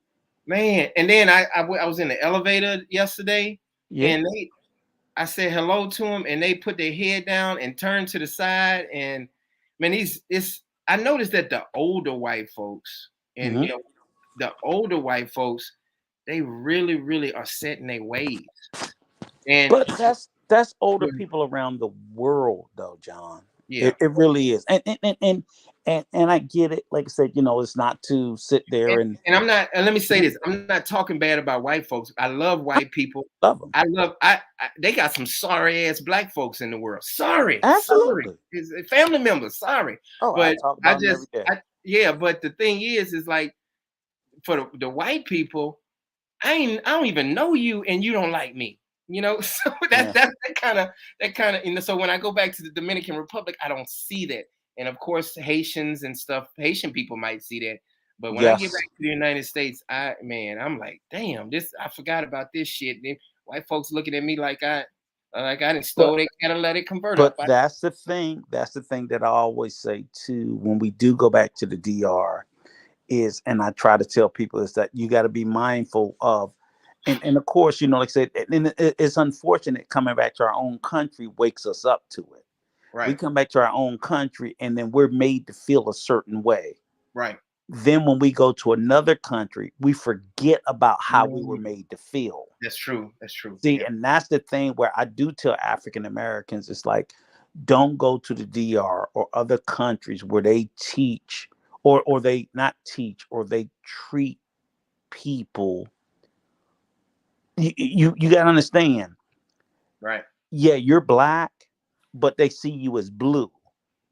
man. And then I was in the elevator yesterday, Yeah. and I said hello to them, and they put their head down and turned to the side. And man, it's I noticed that the older white folks, and Hmm. the older white folks, they really are set in their ways. And But that's older people around the world, though, John. yeah, It really is, and I get it. Like I said, it's not to sit there and and I'm not. And let me say this: I'm not talking bad about white folks. I love white people. love them. They got some sorry ass black folks in the world. Sorry, Absolutely. it's family members. Sorry, Oh, I but talk about them every day. yeah. But the thing is like for the white people, I don't even know you, and you don't like me. So Yeah. that kind of. So when I go back to the Dominican Republic, I don't see that. And of course, Haitians and stuff, Haitian people might see that. But when I get back Yes. to the United States, I'm like, damn, I forgot about this shit. Then white folks looking at me like I didn't But stole their catalytic converter but up. that's the thing. That's the thing that I always say too. When we do go back to the DR, is, and I try to tell people, is that you got to be mindful of, and of course, like I said, and it's unfortunate coming back to our own country wakes us up to it. We Right, come back to our own country and then we're made to feel a certain way. right. Then when we go to another country, we forget about how we were Mm, made to feel. that's true. That's true. See, Yeah. and that's the thing where I do tell African Americans, it's like, don't go to the DR or other countries where they teach or they not teach or they treat people. You got to understand. Right. Yeah, you're black, but they see you as blue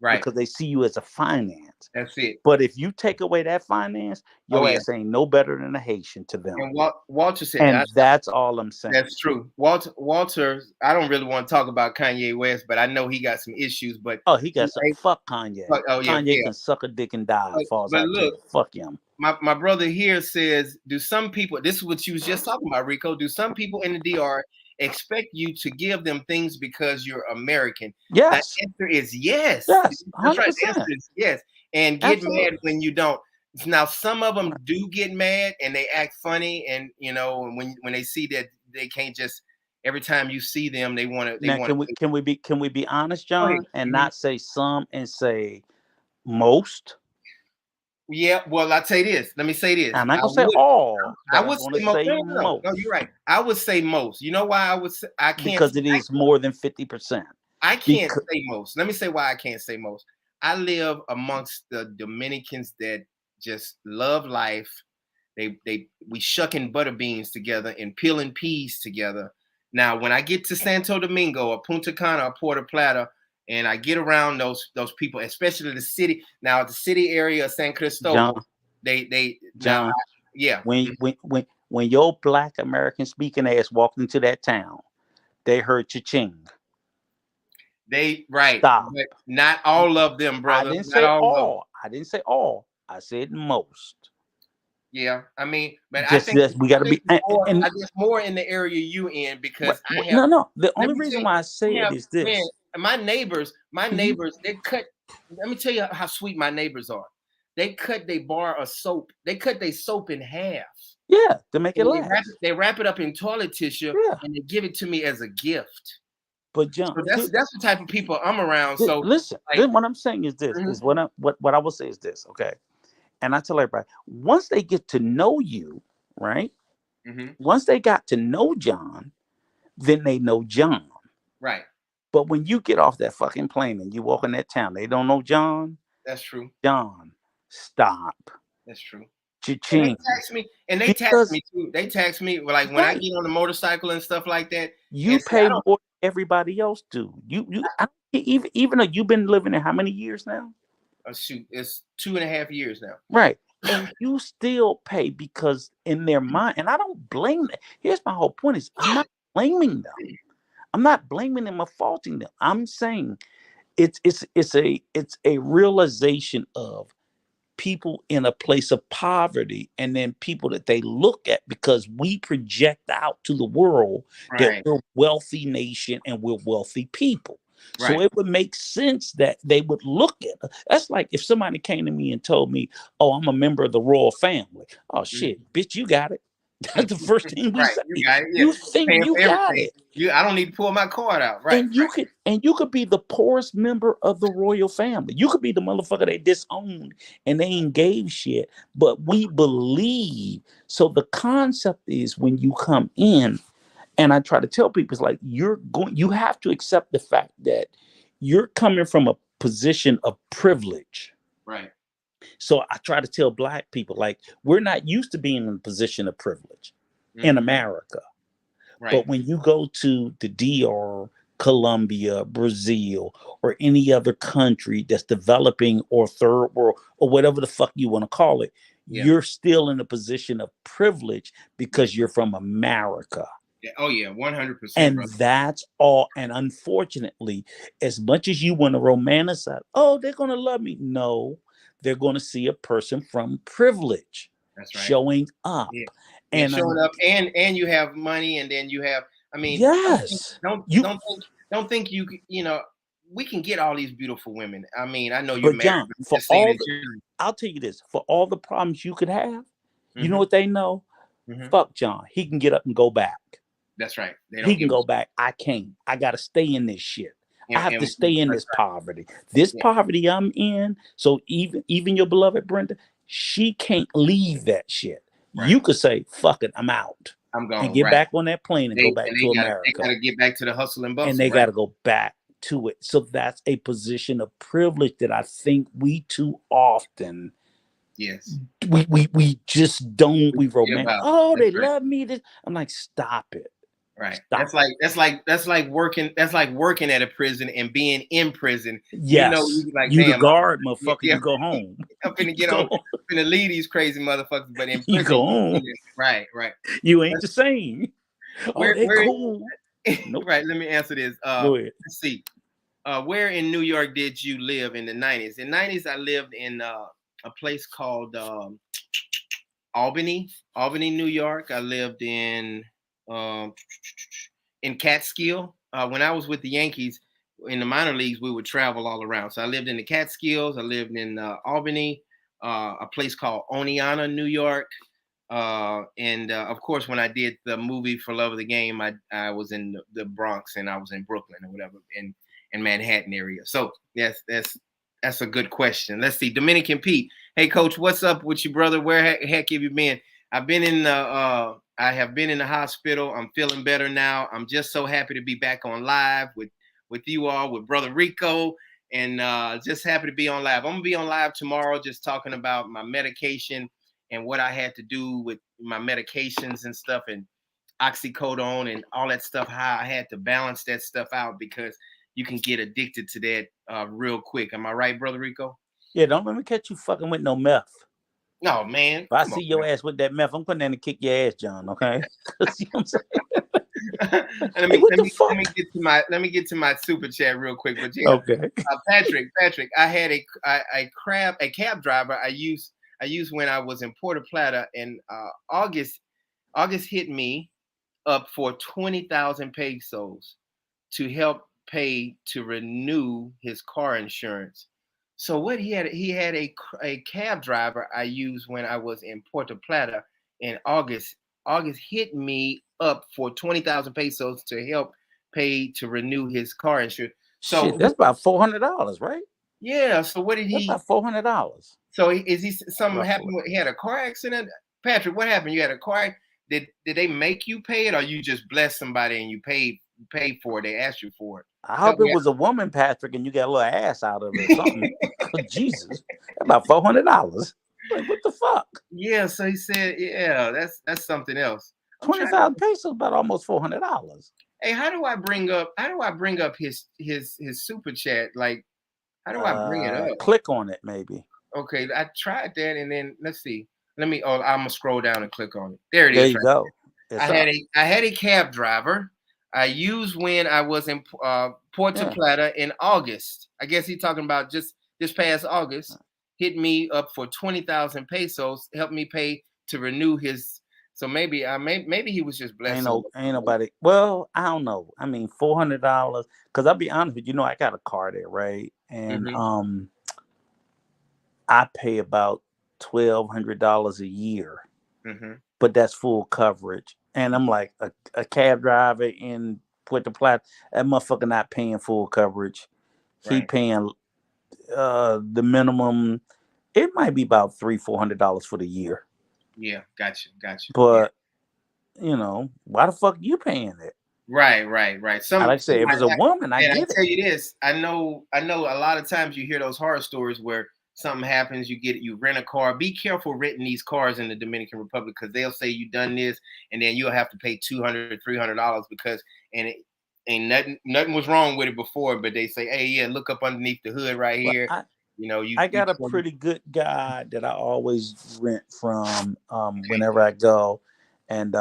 Right. because they see you as a finance. That's it. But if you take away that finance, Oh your yeah. ass ain't no better than a Haitian to them. And Walter said, And that's all I'm saying. that's true. Walter, I don't really want to talk about Kanye West, but I know he got some issues. But Oh, he got some. hey, Fuck Kanye. oh yeah, Kanye yeah. can suck a dick and die. Falls But I look, care. Fuck him. my brother here says, do some people? This is what you was just talking about, Rico. Do some people in the DR expect you to give them things because you're American? The Yes. answer is yes. Yes. That's hundred right. The answer percent. is yes. And get mad Absolutely. when you don't. Now, some of them do get mad and they act funny, and when they see that they can't just every time you see them, they Now, want can we be honest, go ahead. John, and Mhm. not say some and say most? Yeah, well, I'll say this. Let me say this. I'm not gonna say all, I but I'm would gonna say most. say No, you're most right. I would say most. You know why I can't because it is more than 50%. I can't Because say most. Let me say why I can't say most. I live amongst the Dominicans that just love life. We shucking butter beans together and peeling peas together. Now, when I get to Santo Domingo or Punta Cana or Puerto Plata, and I get around those people, especially the city. Now, the city area of San John, Cristobal, they now, John, yeah, when your black American speaking ass walked into that town, they heard cha-ching. they right, Stop. but not all of them, I brother. didn't Not say all of them. all. I didn't say all. I said most. Yeah, I mean, but Just this, we got to be I guess more in the area you in because I have. no, no. The Let only me tell reason you, why I say I it have is man. this. My Mhm. neighbors, they cut. Let me tell you how sweet my neighbors are. They cut they bar of soap. They cut their soap in half, Yeah, to make it and last. they wrap it up in toilet tissue, Yeah, and they give it to me as a gift. but John, So that's the type of people I'm around. So listen. like, Then what I'm saying is this: mhm, is what I will say is this. Okay, and I tell everybody once they get to know you, right? mhm, Once they got to know John, then they know John. right, But when you get off that fucking plane and you walk in that town, they don't know John. that's true. John, stop. That's true. And Cha-ching. they tax Because me too. They tax me like when I right, get on the motorcycle and stuff like that. you And see, pay more than everybody else do. I, even though you've been living there how many years now? shoot, it's 2.5 years now. Right. And you still pay because in their mind, and I don't blame them. Here's my whole point is I'm not blaming them. I'm not blaming them or faulting them. I'm saying it's a realization of people in a place of poverty, and then people that they look at, because we project out to the world that Right. we're wealthy nation and we're wealthy people. So Right. it would make sense that they would look at that's like if somebody came to me and told me, oh, I'm a member of the royal family. Oh shit, Mhm. bitch, you got it. That's the first thing we Right. say. You got it. Yeah. You You think paying you for got everything. it. I don't need to pull my card out. Right. And you could be the poorest member of the royal family. You could be the motherfucker they disowned and they ain't gave shit. But we believe. So the concept is when you come in, and I try to tell people, it's like you have to accept the fact that you're coming from a position of privilege. Right. So I try to tell black people, like, we're not used to being in a position of privilege in Hmm. America. Right. But when you go to the DR, Colombia, Brazil, or any other country that's developing or third world or whatever the fuck you want to call it, Yeah. you're still in a position of privilege Yes, because sir. you're from America. Yeah. Oh yeah. 100%, And brother. that's all. And unfortunately, as much as you want to romanticize, oh, they're going to love me. No, they're going to see a person from privilege That's right. showing up. Yeah. Yeah. And Showing up, and you have money, and then you have. I mean, yes, don't you, don't think don't think you know we can get all these beautiful women. I mean, I know you're but married, John, but I'm for just saying all in the, general. I'll tell you this, for all the problems you could have, you know Hmm. what they know? Hmm. Fuck John. He can get up and go back. That's right. They He don't can give go back. I can't. I got to stay in this shit. I have to and stay in that's this right. poverty. This Yeah. poverty I'm in. So even your beloved Brenda, she can't leave that shit. Right. You could say, fuck it, I'm out. I'm And gone. get Right. back on that plane and go back to They America. gotta get back to the hustle and And bustle. they Right. got to go back to it. So that's a position of privilege that I think we too often Yes. we just don't We we forget romantic. about it. Oh, That's they right. love me. This I'm like, stop it. Right. Stop. That's like working at a prison and being in prison. Yes. You like, You the damn, guard, motherfucker, yeah, you go home. I'm finna You get on, go I'm finna leave these crazy motherfuckers, but in you prison, go home. right, right. You ain't Let's, the same. Oh, they where, cool. Nope. right? Let me answer this. Go ahead. Let's see. Where in New York did you live in the '90s? In the '90s, I lived in a place called Albany, New York. I lived um, in Catskill. When I was with the Yankees in the minor leagues, we would travel all around. So I lived in the Catskills. I lived in Albany, a place called Oneonta, New York. And of course, when I did the movie For Love of the Game, I was in the Bronx, and I was in Brooklyn or whatever, in Manhattan area. So that's a good question. Let's see, Dominican Pete. Hey, Coach, what's up with you, brother? Where heck have you been? I have been in the hospital. I'm feeling better now. I'm just so happy to be back on live with you all, with brother Rico, and just happy to be on live. I'm gonna be on live tomorrow, just talking about my medication and what I had to do with my medications and stuff, and oxycodone and all that stuff. How I had to balance that stuff out, because you can get addicted to that real quick. Am I right, brother Rico? Yeah, don't let me catch you fucking with no meth. No, man. If I Come see on, your ass with that meth, I'm putting in to kick your ass, John. Okay? You know what I'm saying? and Like, what the let fuck? me get to my super chat real quick. But yeah, Okay. Patrick, I had a cab driver I used when I was in Puerto Plata, and August hit me up for 20,000 pesos to help pay to renew his car insurance. So what he had a cab driver I used when I was in Puerto Plata in August. August hit me up for 20,000 pesos to help pay to renew his car insurance. Shit, So that's about $400, right? yeah, so what did That's he? about $400, So is he something roughly. happened? He had a car accident. Patrick, what happened? You had a car. Did they make you pay it, or you just blessed somebody and you paid for it? They asked you for it. I Help hope it me was a woman, Patrick, and you got a little ass out of it or something. Jesus, about $400. Like, what the fuck? Yeah, so he said, yeah, that's something else. I'm Twenty trying to. thousand pesos, about almost $400. Hey, how do I bring up his super chat? Like, how do I bring it up? Click on it, maybe. Okay, I tried that, and then let's see. I'm gonna scroll down and click on it. There it There is, you right go. there. It's up. I had a cab driver. I used when I was in Puerto Yeah. Plata in August. I guess he's talking about just this past August. Hit me up for 20,000 pesos. Helped me pay to renew his. So maybe maybe he was just Ain't blessing. no, ain't nobody. Well, I don't know. I mean, $400. Because I'll be honest with you, I got a car there, right? And Mm-hmm. I pay about $1,200 a year, Mm-hmm. but that's full coverage. And I'm like a cab driver in Puerto Plata. That motherfucker not paying full coverage. He Right. paying the minimum. It might be about $300-$400 for the year. Yeah. Gotcha. Gotcha. Yeah. But why the fuck you paying it? Right. Right. Right. I like to say, if it's a I woman, I and I get it. tell you this, I know a lot of times you hear those horror stories where something happens, you rent a car. Be careful renting these cars in the Dominican Republic because they'll say you done this and then you'll have to pay $200, $300 because and it ain't nothing was wrong with it before, but they say, hey, yeah, look up underneath the hood right Well, here. You know, I you got a pretty good guy that I always rent from whenever I go, and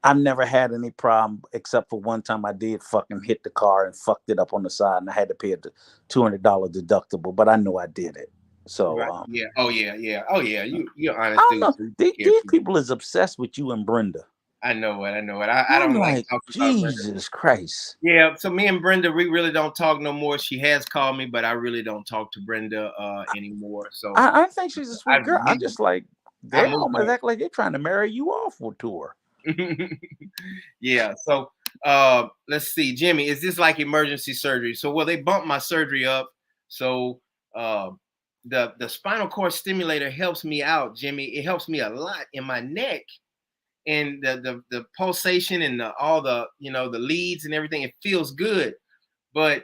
I've never had any problem except for one time I did fucking hit the car and fucked it up on the side, and I had to pay a $200 deductible, but I know I did it. So right, yeah, oh yeah, yeah, oh yeah. You're an I honest don't dude, know. so you be These careful. people is obsessed with you and Brenda. I know it, I I'm don't like like, talking about Brenda. Jesus Christ. Yeah, so me and Brenda, we really don't talk no more. She has called me, but I really don't talk to Brenda anymore. So I think she's a I sweet girl. I just like I they moved almost act like they're trying to marry you off to her. on. Yeah. So let's see, Jimmy, is this like emergency surgery? So well, they bumped my surgery up. So uh the spinal cord stimulator helps me out, Jimmy. It helps me a lot in my neck and the pulsation and all the the leads and everything. It feels good, but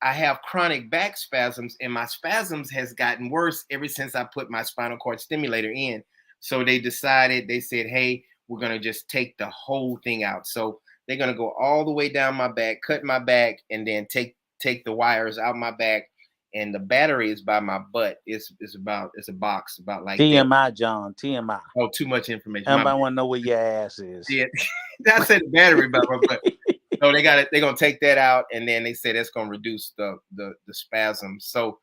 I have chronic back spasms, and my spasms has gotten worse ever since I put my spinal cord stimulator in. So they said, hey, we're gonna just take the whole thing out. So they're gonna go all the way down my back, cut my back, and then take the wires out my back. And the battery is by my butt. It's a box about like this. TMI, John. TMI. Oh, too much information. My Everybody want to know where your ass is. yeah, I said the battery by my butt. So they got it. They're gonna take that out, and then they say that's gonna reduce the spasms. So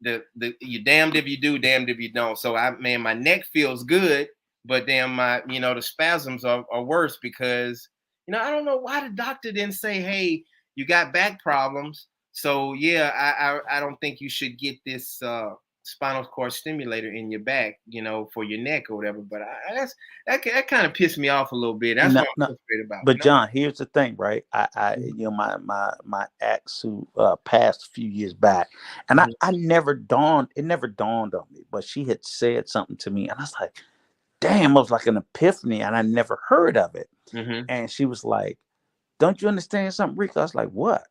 the you damned if you do, damned if you don't. So my neck feels good, but then my the spasms are worse because I don't know why the doctor didn't say, hey, you got back problems. So yeah, I don't think you should get this spinal cord stimulator in your back, for your neck or whatever. But that kind of pissed me off a little bit. That's No, what I'm no. frustrated about. But John, here's the thing, right? My ex who passed a few years back, and Mhm. I it never dawned on me, but she had said something to me, and I was like, damn, it was like an epiphany, and I never heard of it. Mhm. And she was like, don't you understand something, Rico? I was like, what?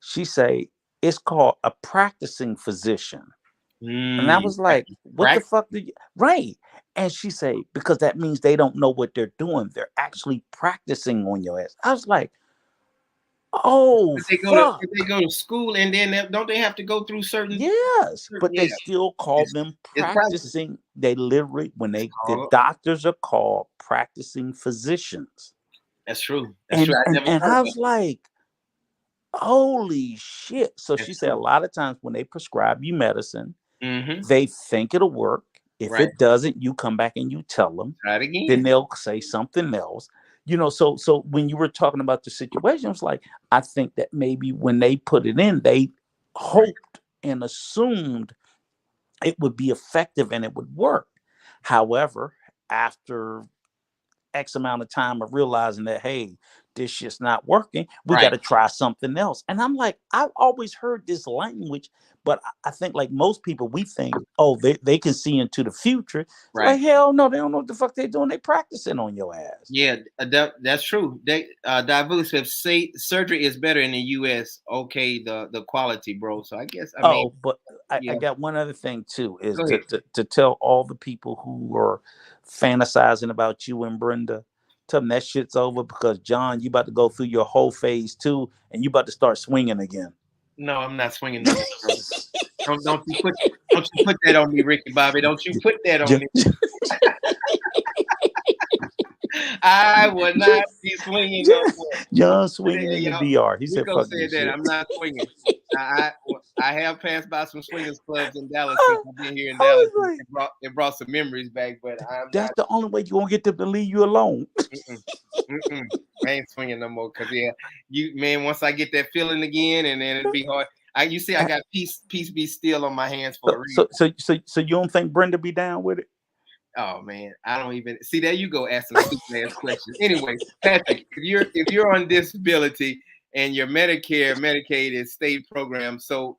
She say, it's called a practicing physician. And I was like, what the Practice. fuck do you right? And she say, because that means they don't know what they're doing. They're actually practicing on your ass. I was like, oh fuck. If they go to school and then don't they have to go through Yes. But yeah, they still call them it's practice. practicing. They literally It's the called doctors are called practicing physicians. That's true. That's true. And I and, never and thought I about was like, holy shit. So that. she That's said a true. lot of times when they prescribe you medicine, Mm-hmm. they think it'll work. If Right. it doesn't, you come back and you tell them. Try it Then again. they'll say something else. So when you were talking about the situation, it's like I think that maybe when they put it in, they Right. hoped and assumed it would be effective and it would work. However, after X amount of time of realizing that, hey, this shit's not working, we got Right. to try something else. And I'm like, I've always heard this language, but I think like most people, we think, oh, they can see into the future. It's Right. like, hell no, they don't know what the fuck they're doing. They practicing on your ass. Yeah, that's true. They Divulge says say surgery is better in the US. Okay, the quality, bro. So I guess Oh, but I yeah. got one other thing too, is Go ahead. to tell all the people who are fantasizing about you and Brenda, tell them that shit's over because John, you about to go through your whole phase two and you about to start swinging again. No, I'm not swinging on this, brother. Don't you put that on me, Ricky Bobby. Don't you put that on me. I will not be swinging no more. John swinging in the Y'all, DR. He said, Rico "Fuck said this that shit." I'm not swinging. I, I I have passed by some swingers clubs in Dallas since I I've been here in Dallas. was like, It brought some memories back, but I'm "That's not. the only way you gonna get them to leave you alone." Mm-mm, mm-mm. I ain't swinging no more because yeah, you man. Once I get that feeling again, and then it'd be hard. You see, I got peace be still on my hands for a reason. So you don't think Brenda be down with it? Oh man, I don't even see. There you go, asking stupid ass questions. Anyway, Patrick, if you're on disability and your Medicare, Medicaid is state program, so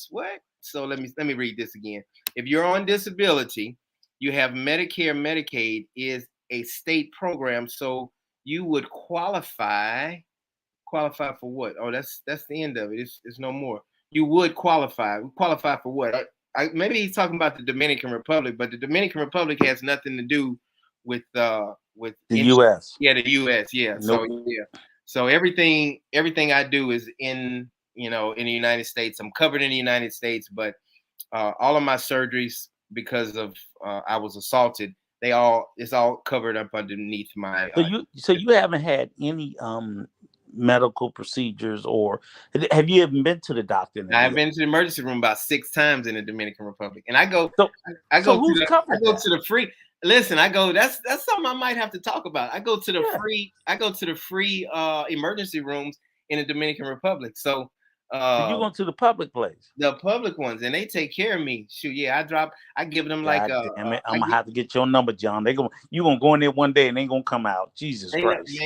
what? So let me read this again. If you're on disability, you have Medicare, Medicaid is a state program, so you would qualify for what? Oh, that's the end of it. It's no more. You would qualify. Qualify for what? Maybe he's talking about the Dominican Republic, but the Dominican Republic has nothing to do with The U.S. yeah, the U.S. Yeah, so Nope. yeah, so everything I do is in the United States. I'm covered in the United States, but all of my surgeries because of I was assaulted. It's all covered up underneath my. So you haven't had any medical procedures, or have you even been to the doctor in the I've DR? been to the emergency room about 6 times in the Dominican Republic, and I go, So I go so to who's the, I covered go that? to the free. Listen, I go. That's something I might have to talk about. I go to the Yeah. free. I go to the free emergency rooms in the Dominican Republic. So So you going to the public place? the public ones, and they take care of me. Shoot, yeah, I give them like God damn it! I I'm gonna get, have to get your number, John. You gonna go in there one day and they ain't gonna come out. Jesus they know, Christ!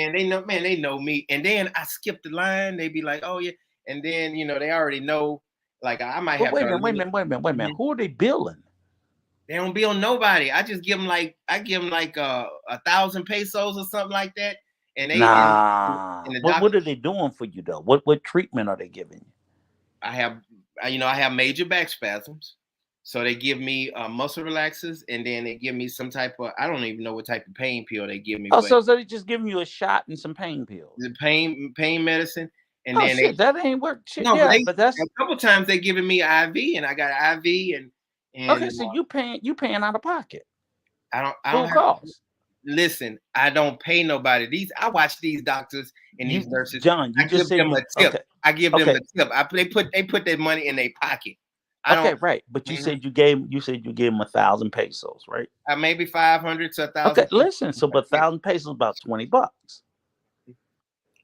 man, they know me. And then I skip the line. They be like, oh yeah, and then they already know. Like I might But have wait a to. minute, wait a minute, wait a minute, wait a minute. Mhm. Who are they billing? They don't bill nobody. I give them like 1,000 pesos or something like that, and Nah. the What doctor. are they doing for you though? What treatment are they giving you? I have I have major back spasms, so they give me muscle relaxers, and then they give me some type of I don't even know what type of pain pill they give me, Oh, but so they just giving you a shot and some pain pills. the pain medicine, and Oh then they shit, that ain't work. Shit, no, but yeah, they but that's a couple times they giving me IV, and I got IV, and okay. So you paying out of pocket, I don't full have. cost. Listen, I don't pay nobody. I watch these doctors and You these nurses. John, you I give just said them you a tip. okay. I give them Okay, a tip. They put their money in their pocket. I don't. okay, right. But you Mhm. said you gave him 1,000 pesos, right? Maybe 500 to a Okay, thousand. listen. So, but Yeah, 1,000 pesos about $20,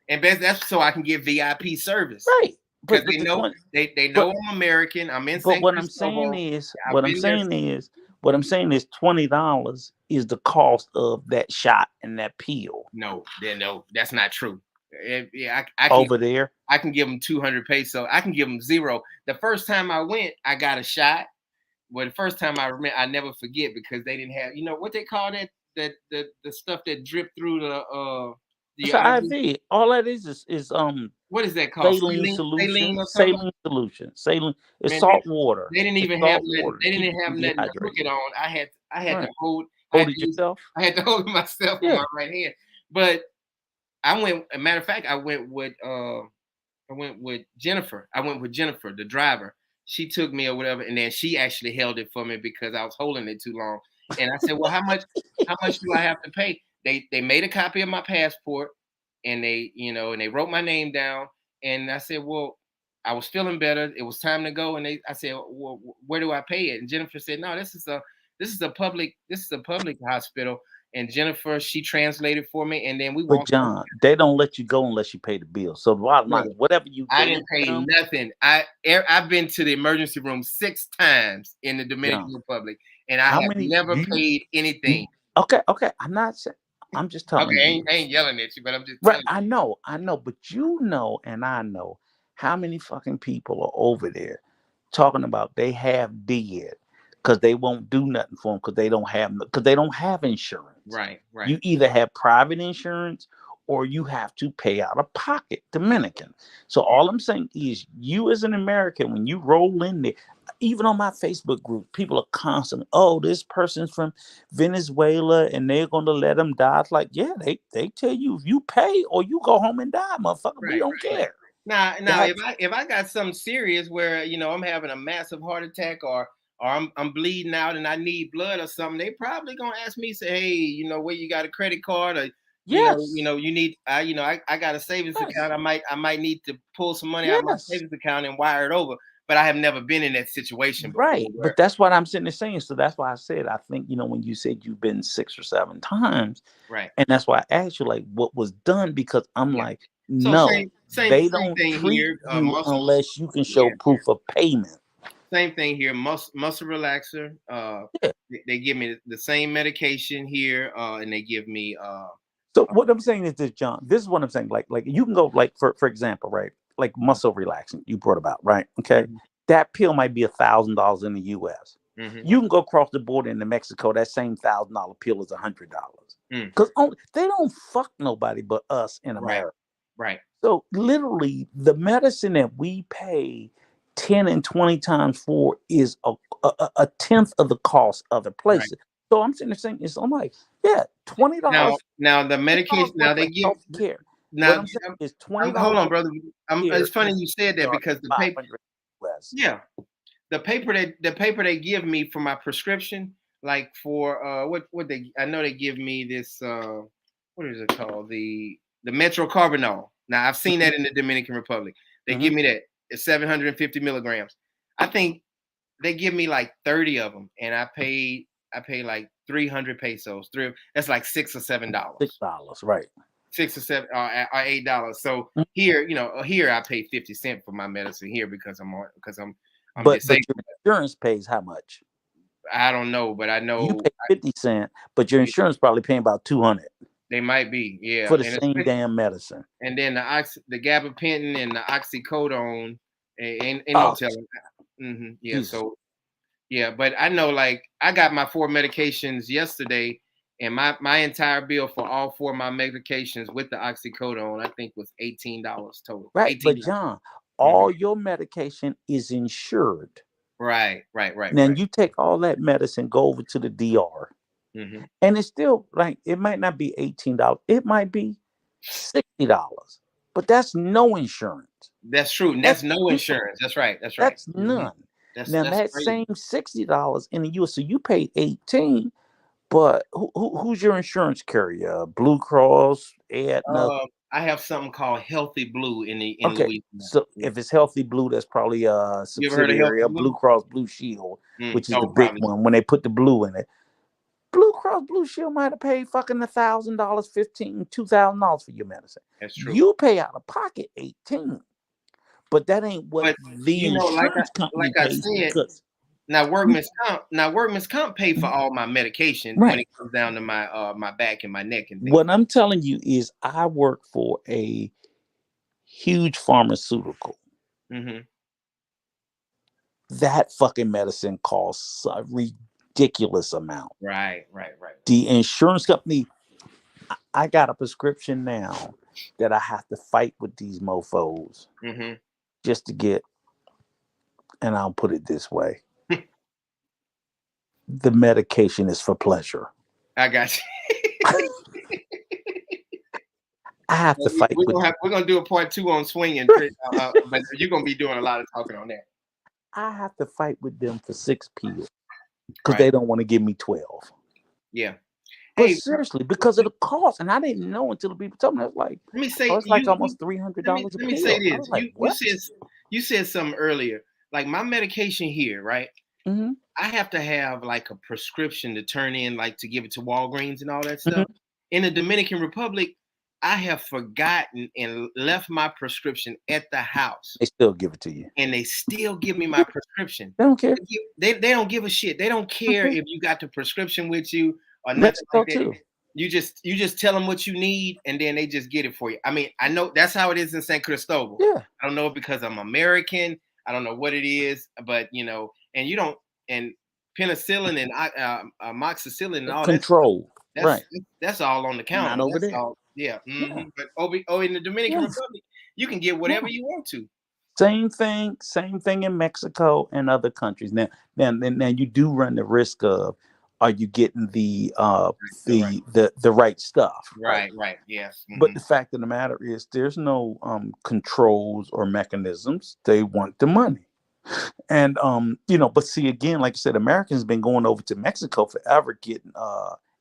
and that's so I can get VIP service right? because But they the know 20, they know but I'm American. I'm in but San what I'm saying Cristobal. is, I've what I'm been there. saying is, what I'm saying is $20 is the cost of that shot and that pill No, that's not true. Yeah, I can over there. I can give them 200 pesos. I can give them zero. The first time I went, I got a shot. Well, the first time I remember, I never forget because they didn't have, what they call the stuff that drip through the It's an IV. IV. All that is What is that called? saline Saline solution, or something? saline solution, saline. It's Man, salt water. they didn't It's even have salt nothing. water to They keep didn't you have from nothing to hook dehydrated. it on. I had to Right. hold. I Hold had to it use. yourself. I had to hold it myself with Yeah. my right hand. But I went. A matter of fact, I went with Jennifer. I went with Jennifer, the driver. She took me or whatever, and then she actually held it for me because I was holding it too long. And I said, "Well, how much do I have to pay?" They made a copy of my passport, and they wrote my name down. And I said, "Well, I was feeling better. It was time to go." And I said, "Well, where do I pay it?" And Jennifer said, "No, this is a public hospital." And Jennifer, she translated for me, and then we But walked out. John, they don't let you go unless you pay the bill. So the bottom line Brother, is whatever you I gave didn't pay them, nothing. I've been to the emergency room 6 times in the John. Dominican Republic, and I How have many never do paid you anything. okay. I'm not saying I'm just Okay, telling I you. ain't yelling at you, but I'm just Right. telling I know, but you know, and I know how many fucking people are over there talking about they have dead because they won't do nothing for them because they don't have you. insurance. Right, right. You either have private insurance or you have to pay out of pocket. Dominican. So all I'm saying is, you as an American, when you roll in there, even on my Facebook group, people are constantly, oh, this person's from Venezuela and they're gonna let them die. It's like, yeah, they tell you if you pay or you go home and die, motherfucker. We Right, don't right, right. care. Now, if That's I got something serious where I'm having a massive heart attack or or I'm bleeding out and I need blood or something, they probably gonna ask me, say, hey, where you got a credit card, or Yes. you need, I got a savings Yes. account. I might need to pull some money out of my Yes. savings account and wire it over. But I have never been in that situation before Right. where, But that's what I'm sitting there saying. So that's why I said, I think, when you said you've been 6 or 7 times, right, and that's why I asked you, like, what was done, because I'm yeah. like, So no, same they same don't thing treat here. you Muscle, unless you can show yeah, proof of payment. same thing here. Muscle relaxer. Yeah. They give me the same medication here, and they give me So what I'm saying is this, John. This is what I'm saying. Like you can go, like, for example, right? Like muscle relaxing you brought about, right? Okay, mhm, that pill might be $1,000 in the U.S. mhm, You can go across the border into Mexico. That same $1,000 pill is $100, mm, because they don't fuck nobody but us in right, America. right, So literally, the medicine that we pay 10 and 20 times for is a tenth of the cost of a right. place. So I'm sitting there saying, I'm like, yeah, twenty Now, dollars now the medication. worth Now of they give. health care. What Now, I'm saying is $20 hold on, worth brother. of care It's in funny you said that, the because the paper. 500 US. Yeah, the paper they give me for my prescription, like for what they, I know they give me this, what is it called, the Metrocarbinol. Now I've seen that in the Dominican Republic. They Hmm. give me that. It's 750 milligrams. I think they give me like 30 of them, and I pay like 300 pesos. That's like $6 or $7. $6, right? 6 or 7 or $8. So Mhm. here, here I pay 50 cents for my medicine here, because I'm But disabled. your insurance pays how much? I don't know, but I You know pay 50 cents, but your insurance probably paying about 200 they might be, yeah, for the and same especially, damn medicine. and then the gabapentin and the oxycodone, ain't no Oh, telling. Yeah, Jesus. so yeah, but I know, like, I got my 4 medications yesterday, and my entire bill for all 4 of my medications with the oxycodone, I think, was $18 total. Right. But 18. John, Mhm. all your medication is insured. Right, right, right, Now right. you take all that medicine, go over to the DR, Hmm. and it's still like, it might not be $18. It might be $60. But that's no insurance. That's true. And That's that's no zero. insurance. That's right. That's right. That's Hmm. none. That's Now that's that crazy. same $60 in the US, so you pay 18, but who's your insurance carrier? Blue Cross, Aetna. I have something called Healthy Blue in Okay, Louisiana. so Yeah. if it's Healthy Blue, that's probably a You ever heard of subsidiary Healthy of Blue Blue? Cross Blue Shield, which is the Oh, big probably. one. When they put the blue in it, Blue Cross Blue Shield might have paid fucking $1,000, 15, $2,000 for your medicine. That's true. You pay out of pocket 18, but that ain't what But the like I insurance like company I pays, said, because now workman's comp pay for all my medication when right. it comes down to my back and my neck and things. What I'm telling you is, I work for a huge pharmaceutical. Hmm. That fucking medicine costs a ridiculous amount. Right, right, right. The insurance company, I got a prescription now that I have to fight with these mofos Hmm. just to get, and I'll put it this way, the medication is for pleasure. I got you. I have to Well, fight with them. we're gonna do a part 2 on swinging, Chris, but you're gonna be doing a lot of talking on that. I have to fight with them for 6 pills because Right. they don't want to give me 12. Yeah. But Hey, seriously, because of the cost, and I didn't know until the people told me. I was like, let me oh, say it's like you almost three hundred let me dollars a let me say pill. I this. was like, You what? said something earlier. Like my medication here, right? Hmm. I have to have like a prescription to turn in, like to give it to Walgreens and all that stuff. Hmm. In the Dominican Republic, I have forgotten and left my prescription at the house, They still give it to you. and they still give me Yeah, my prescription. they don't care. They don't give a shit. They don't care Okay. if you got the prescription with you or nothing like Mexico that. too. You just tell them what you need, and then they just get it for you. I mean, I know that's how it is in San Cristobal. Yeah. I don't know because I'm American. I don't know what it is, but and you don't, and penicillin and amoxicillin and all that stuff. Control. That's Right. that's all on the Not counter. over That's there. all. Yeah. Yeah. But in the Dominican Yes. Republic, you can get Yeah. whatever you want to. Same thing. Same thing in Mexico and other countries. Now you do run the risk of, are you getting the The right, the right stuff, right? right. Yes. But the fact of the matter is, there's no controls or mechanisms. They want the money. And but see again, like I said, Americans been going over to Mexico forever getting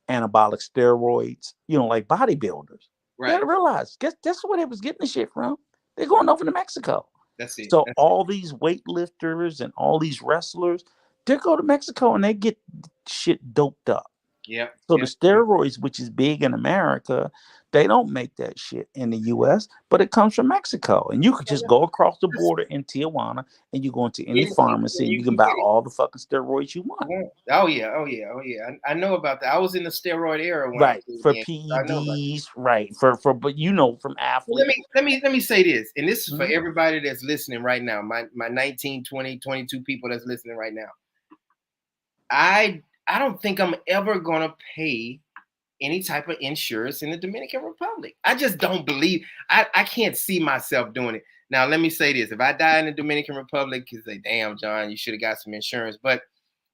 anabolic steroids, like bodybuilders. You Right. gotta realize, guess that's where they was getting the shit from. They're going over to Mexico. That's it. So That's it. all these weightlifters and all these wrestlers, they go to Mexico and they get shit doped up. Yep. So the Yep. Yep. steroids, which is big in America, they don't make that shit in the US, but it comes from Mexico. And you could just go across the border in Tijuana and you go into any pharmacy and You you can can buy get it. all the fucking steroids you want. Yeah. Oh yeah, oh yeah, oh yeah. I know about that. I was in the steroid era when I Right. played For the NBA, so I know about that. PEDs, right. For but from Well, let athletes. me let me let me say this, and this is for Mhm. everybody that's listening right now. My 19, 20, 22 people that's listening right now. I don't think I'm ever gonna pay any type of insurance in the Dominican Republic. I just don't believe. I can't see myself doing it. Now, let me say this: if I die in the Dominican Republic, you say, "Damn, John, you should have got some insurance." But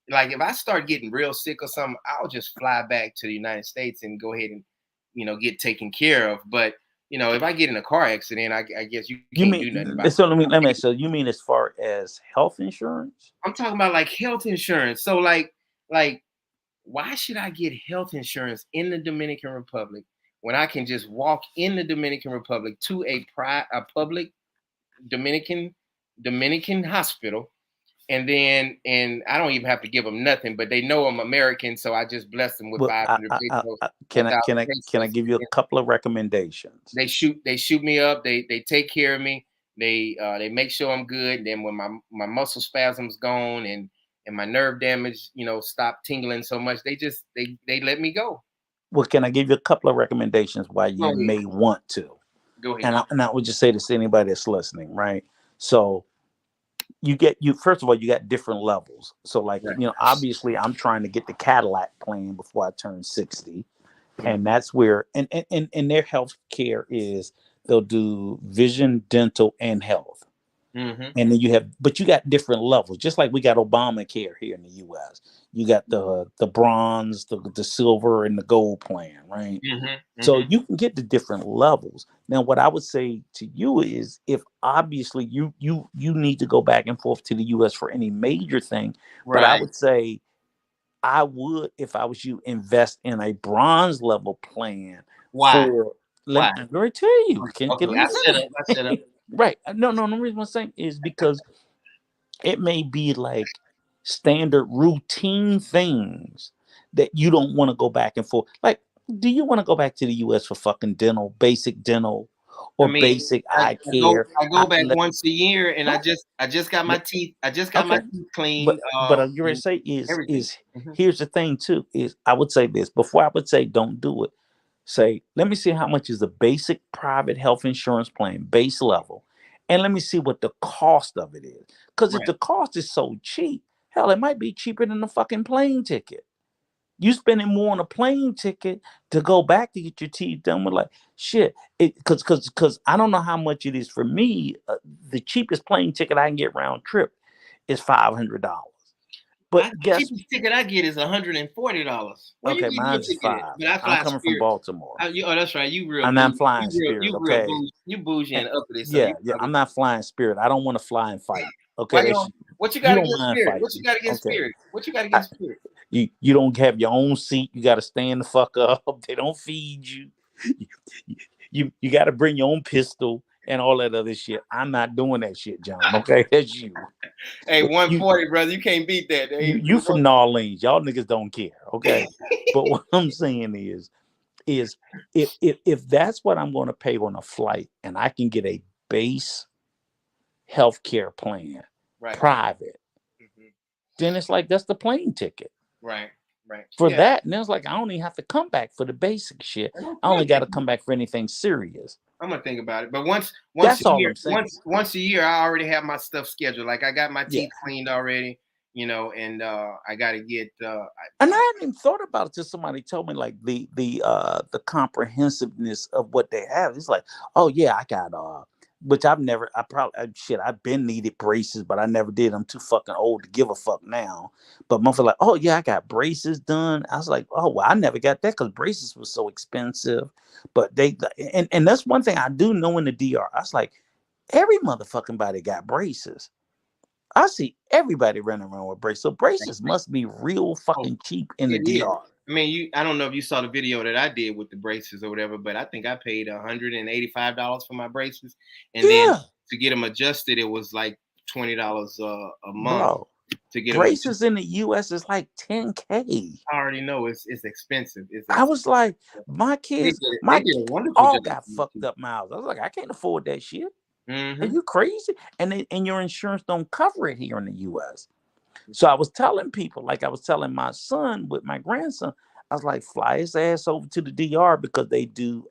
like, if I start getting real sick or something, I'll just fly back to the United States and go ahead and get taken care of. But if I get in a car accident, I guess you You can't mean do nothing about it. so let me so you mean as far as health insurance? I'm talking about like health insurance. So like why should I get health insurance in the Dominican Republic when I can just walk in the Dominican Republic to a public Dominican Dominican hospital, and I don't even have to give them nothing, but they know I'm American, so I just bless them with Well, 500 pesos, a can I thousand can I pesos. give you a couple of recommendations? They shoot me up. They take care of me. They make sure I'm good. Then when my muscle spasms gone and my nerve damage, stop tingling so much, they let me go. Well, can I give you a couple of recommendations why Go you ahead. may want to? Go ahead. And I would just say this to anybody that's listening, right? So you first of all, you got different levels. So like, Right. obviously I'm trying to get the Cadillac plan before I turn 60. Mhm. And that's where and their health care is they'll do vision, dental, and health. Mhm. And then but you got different levels, just like we got Obamacare here in the US. You got the bronze, the silver, and the gold plan, right? Mhm. So Mhm. you can get to different levels. Now, what I would say to you is, if obviously you need to go back and forth to the US for any major thing, but I Right. would say I would, if I was you, invest in a bronze level plan Why? for. Why? I'm going to tell you. Can Okay. let me I set up. I set up. finish. Right? No, no. The reason I'm saying is because it may be like standard routine things that you don't want to go back and forth. Like, do you want to go back to the US for fucking basic dental, I or mean, basic I, eye I go care? I go back Let, once a year, and I right. just got my Let- teeth. I just got my okay. teeth But cleaned. I'm going to And say everything. is Mhm. here's the thing too, is I would say this before I would say don't do it. Say, let me see how much is a basic private health insurance plan, base level, and let me see what the cost of it is. Because if Right. the cost is so cheap, hell, it might be cheaper than the fucking plane ticket. You spending more on a plane ticket to go back to get your teeth done with, like, shit. It because I don't know how much it is for me. The cheapest plane ticket I can get round trip is $500. But The guess cheapest ticket I get is $140. Where you okay, get your mine's is ticket at? five. But I I'm fly coming from Spirit. Baltimore. Oh, that's right. You real I'm not bougie. flying Spirit. Okay. You bougie And and uppity. So yeah, you yeah, I'm probably not flying Spirit. I don't want to fly and fight. Okay, why you don't, what you you got don't against mind Spirit? What you fighting. got against Okay, Spirit? What you got I, against Spirit? you don't have your own seat. You got to stand the fuck up. They don't feed you. You got to bring your own pistol and all that other shit. I'm not doing that shit, John. Okay, that's you. Hey, You 140, brother. You can't beat that. There ain't you from no. New Orleans. Y'all niggas don't care. Okay, but what I'm saying is if that's what I'm going to pay on a flight and I can get a base healthcare plan Right. private, Mhm. then it's like that's the plane ticket Right. Right. for Yeah. that. And it's like I don't even have to come back for the basic shit. I'm I only got to gonna come back for anything serious. think about it. But once a That's all year, I'm saying. once a year, I already have my stuff scheduled. Like I got my Yeah. teeth cleaned already, and I got to get. And I hadn't even thought about it till somebody told me like the comprehensiveness of what they have. It's like, oh yeah, I got which I probably shit, I've been needed braces, but I never did. I'm too fucking old to give a fuck now. But motherfucker like, oh yeah, I got braces done. I was like, oh well, I never got that because braces was so expensive. But and that's one thing I do know in the DR. I was like, every motherfucking body got braces. I see everybody running around with braces. So braces must be real Oh, fucking cheap in the it is. DR. I mean, I don't know if you saw the video that I did with the braces or whatever, but I think I paid $185 for my braces, and then Yeah, to get them adjusted, it was like $20 a month bro. to get them adjusted. Braces in the US is like 10K. I already know it's expensive. It's I was like, expensive. my They kids, did it. They my did a wonderful all job. got fucked up mouths. I was like, I can't afford that shit. Are Mm-hmm. you crazy? And your insurance don't cover it here in the US. So I was telling people, like I was telling my son with my grandson, I was like, fly his ass over to the DR because they do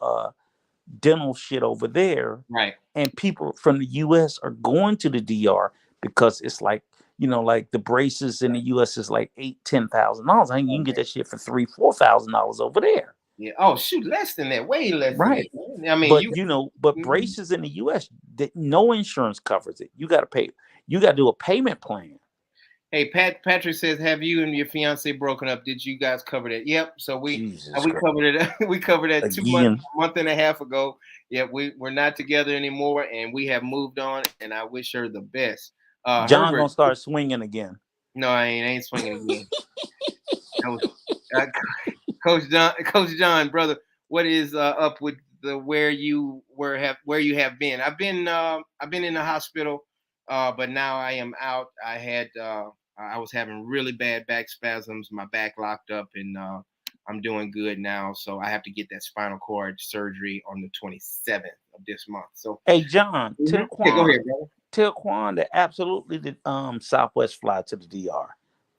dental shit over there. Right. And people from the US are going to the DR because it's like, like the braces in the US is like $8,000, $10,000. I think you can get Okay. that shit for $3,000 $4,000 over there. Yeah. Oh shoot, less than that. Way less than that. Right. I mean, But you. but Mhm. braces in the US, that no insurance covers it. You gotta pay, you gotta do a payment plan. Hey, Patrick says, "Have you and your fiance broken up? Did you guys cover that?" Yep. So Jesus we Christ. covered it. We covered that 2 months, Again. a month and a half ago. Yeah, we're not together anymore, and we have moved on. And I wish her the best. John Herbert, gonna start swinging again. no, I ain't swinging again. That was uh, Coach John, brother. What is up with the where you have been? I've been in the hospital, but now I am out. I was having really bad back spasms. My back locked up, and I'm doing good now. So I have to get that spinal cord surgery on the 27th of this month. So Hey John, yeah, go ahead, brother. tell Quan that absolutely the Southwest fly to the DR.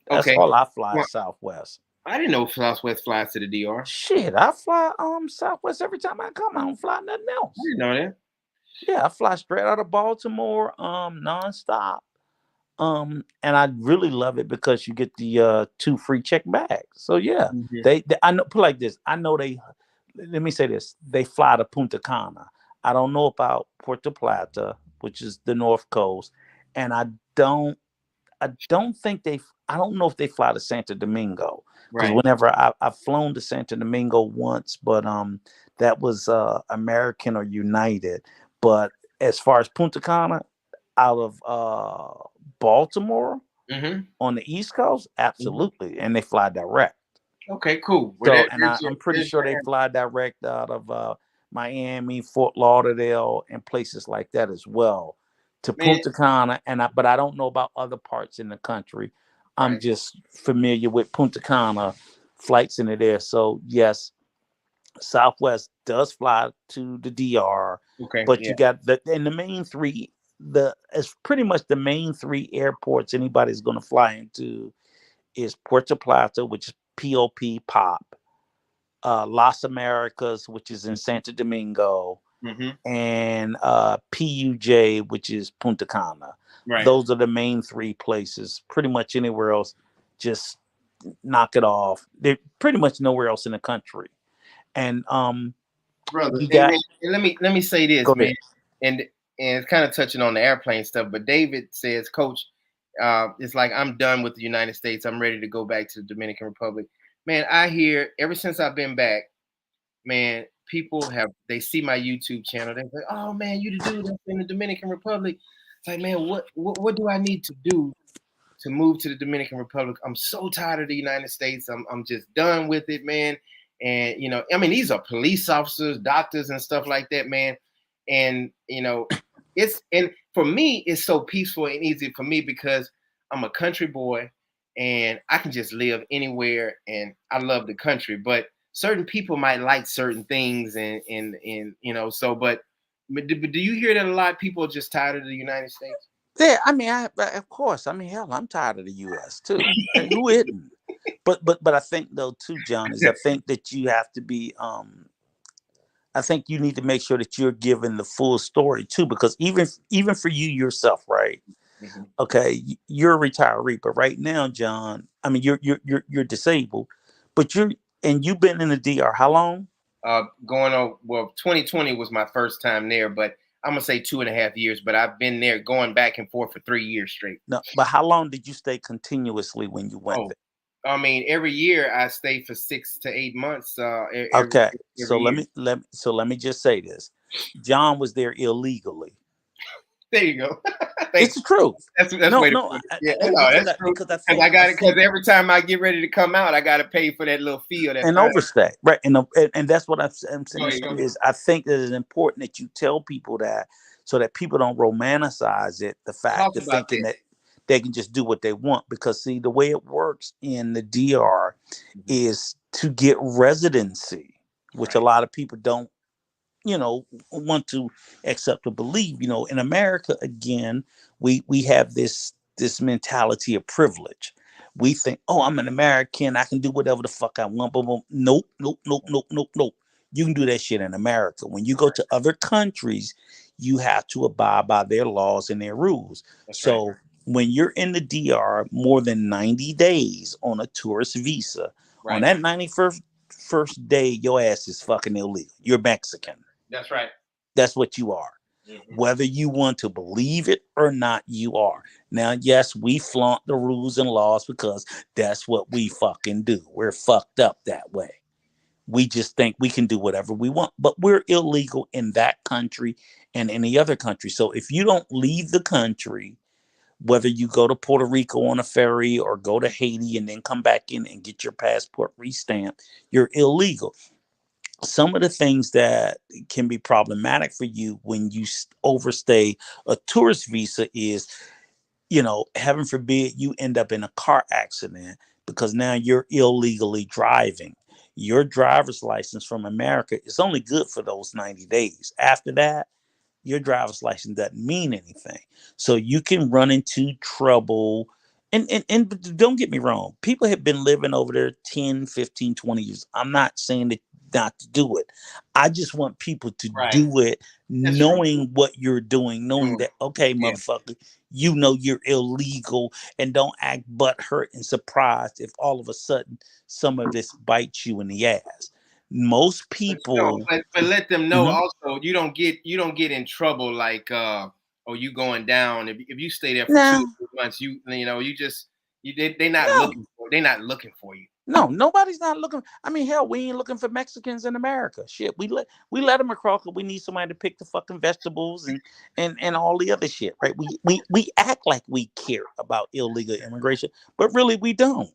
That's Okay. all I fly Well, is Southwest. I didn't know Southwest flies to the DR. Shit, I fly Southwest every time I come. I don't fly nothing I else. didn't know that. Yeah, I fly straight out of Baltimore, nonstop. And I really love it because you get the 2 free check bags. So yeah, Mhm. they I know, put like this. I know they. Let me say this: they fly to Punta Cana. I don't know about Puerto Plata, which is the North Coast, and don't. I don't think they. I don't know if they fly to Santo Domingo because Right. whenever I've flown to Santo Domingo once, but that was American or United. But as far as Punta Cana, out of Baltimore Hmm. on the East Coast, absolutely, and they fly direct. Okay, cool. Well, So, and there's I'm pretty there's sure they fly direct out of Miami, Fort Lauderdale, and places like that as well to man. Punta Cana. But I don't know about other parts in the country. I'm Right. just familiar with Punta Cana flights into there. So yes, Southwest does fly to the DR, Okay. but Yeah. you got the main three. It's pretty much the main three airports anybody's going to fly into is Puerto Plata, which is POP, Las Americas, which is in Santo Domingo, Hmm. and PUJ, which is Punta Cana. Right. Those are the main three places. Pretty much anywhere else, just knock it off. They're pretty much nowhere else in the country. And Brother. you Hey got man, and let me say this, go man, ahead. and it's kind of touching on the airplane stuff. But David says, Coach, it's like I'm done with the United States. I'm ready to go back to the Dominican Republic. Man, I hear ever since I've been back, man, people they see my YouTube channel. They say, "Oh man, you the dude that's in the Dominican Republic." It's like, man, what do I need to do to move to the Dominican Republic? I'm so tired of the United States. I'm just done with it, man. And I mean, these are police officers, doctors, and stuff like that, man. And and for me, it's so peaceful and easy for me because I'm a country boy and I can just live anywhere and I love the country. But certain people might like certain things and so but do you hear that a lot of people are just tired of the United States? Yeah, I mean, of course. I mean, hell, I'm tired of the U.S. too. Who isn't? But I think though too, John, is I think that you have to be. I think you need to make sure that you're given the full story too, because even for you yourself, right? Mhm. Okay, you're a retiree, but right now, John, I mean, you're disabled, but you've been in the DR how long? Going on, well, 2020 was my first time there, but I'm gonna say 2.5 years. But I've been there going back and forth for 3 years straight. No, but how long did you stay continuously when you went Oh, there? I mean, every year I stay for 6 to 8 months. Okay, so Every year. let me just say this: John was there illegally. There you go. think It's the truth. that's the No, way to no, put it. Yeah, no, because that's true. I Because I I got it. Because think every time I get ready to come out, I got to pay for that little fee or that and fine. overstay, right? And that's what I'm Go saying ahead, go ahead. is I think that it's important that you tell people that so that people don't romanticize it, the Talk fact of about thinking that. that they can just do what they want. Because see, the way it works in the DR Mhm. is to get residency, which a Right. lot of people don't want to accept or believe. In America, again, we have this mentality of privilege. We think, oh, I'm an American, I can do whatever the fuck I want. But nope, nope, nope, nope, nope, nope. You can do that shit in America. When you go to other countries, you have to abide by their laws and their rules. That's right. So when you're in the DR more than 90 days on a tourist visa, on Right. that 91st day, your ass is fucking illegal. You're Mexican. That's right. That's what you are. Hmm. Whether you want to believe it or not, you are. Now, yes, we flaunt the rules and laws because that's what we fucking do. We're fucked up that way. We just think we can do whatever we want, but we're illegal in that country and any other country. So if you don't leave the country, whether you go to Puerto Rico on a ferry or go to Haiti and then come back in and get your passport restamped, you're illegal. Some of the things that can be problematic for you when you overstay a tourist visa is, heaven forbid you end up in a car accident because now you're illegally driving. Your driver's license from America is only good for those 90 days. After that, your driver's license doesn't mean anything. So you can run into trouble. And don't get me wrong, people have been living over there 10, 15, 20 years. I'm not saying that not to do it. I just want people to Right. do it That's true. knowing what you're doing, knowing Doing. that, okay, Yeah. motherfucker, you're illegal, and don't act butthurt and surprised if all of a sudden some of this bites you in the ass. Most But no, people. but let them know Mhm. also you don't get in trouble like or you going down if you stay there for two Nah, or 3 months you just they not no. looking for you. No, nobody's not looking. I mean, hell, we ain't looking for Mexicans in America. Shit, we let them across because we need somebody to pick the fucking vegetables and all the other shit, right? We act like we care about illegal immigration, but really we don't.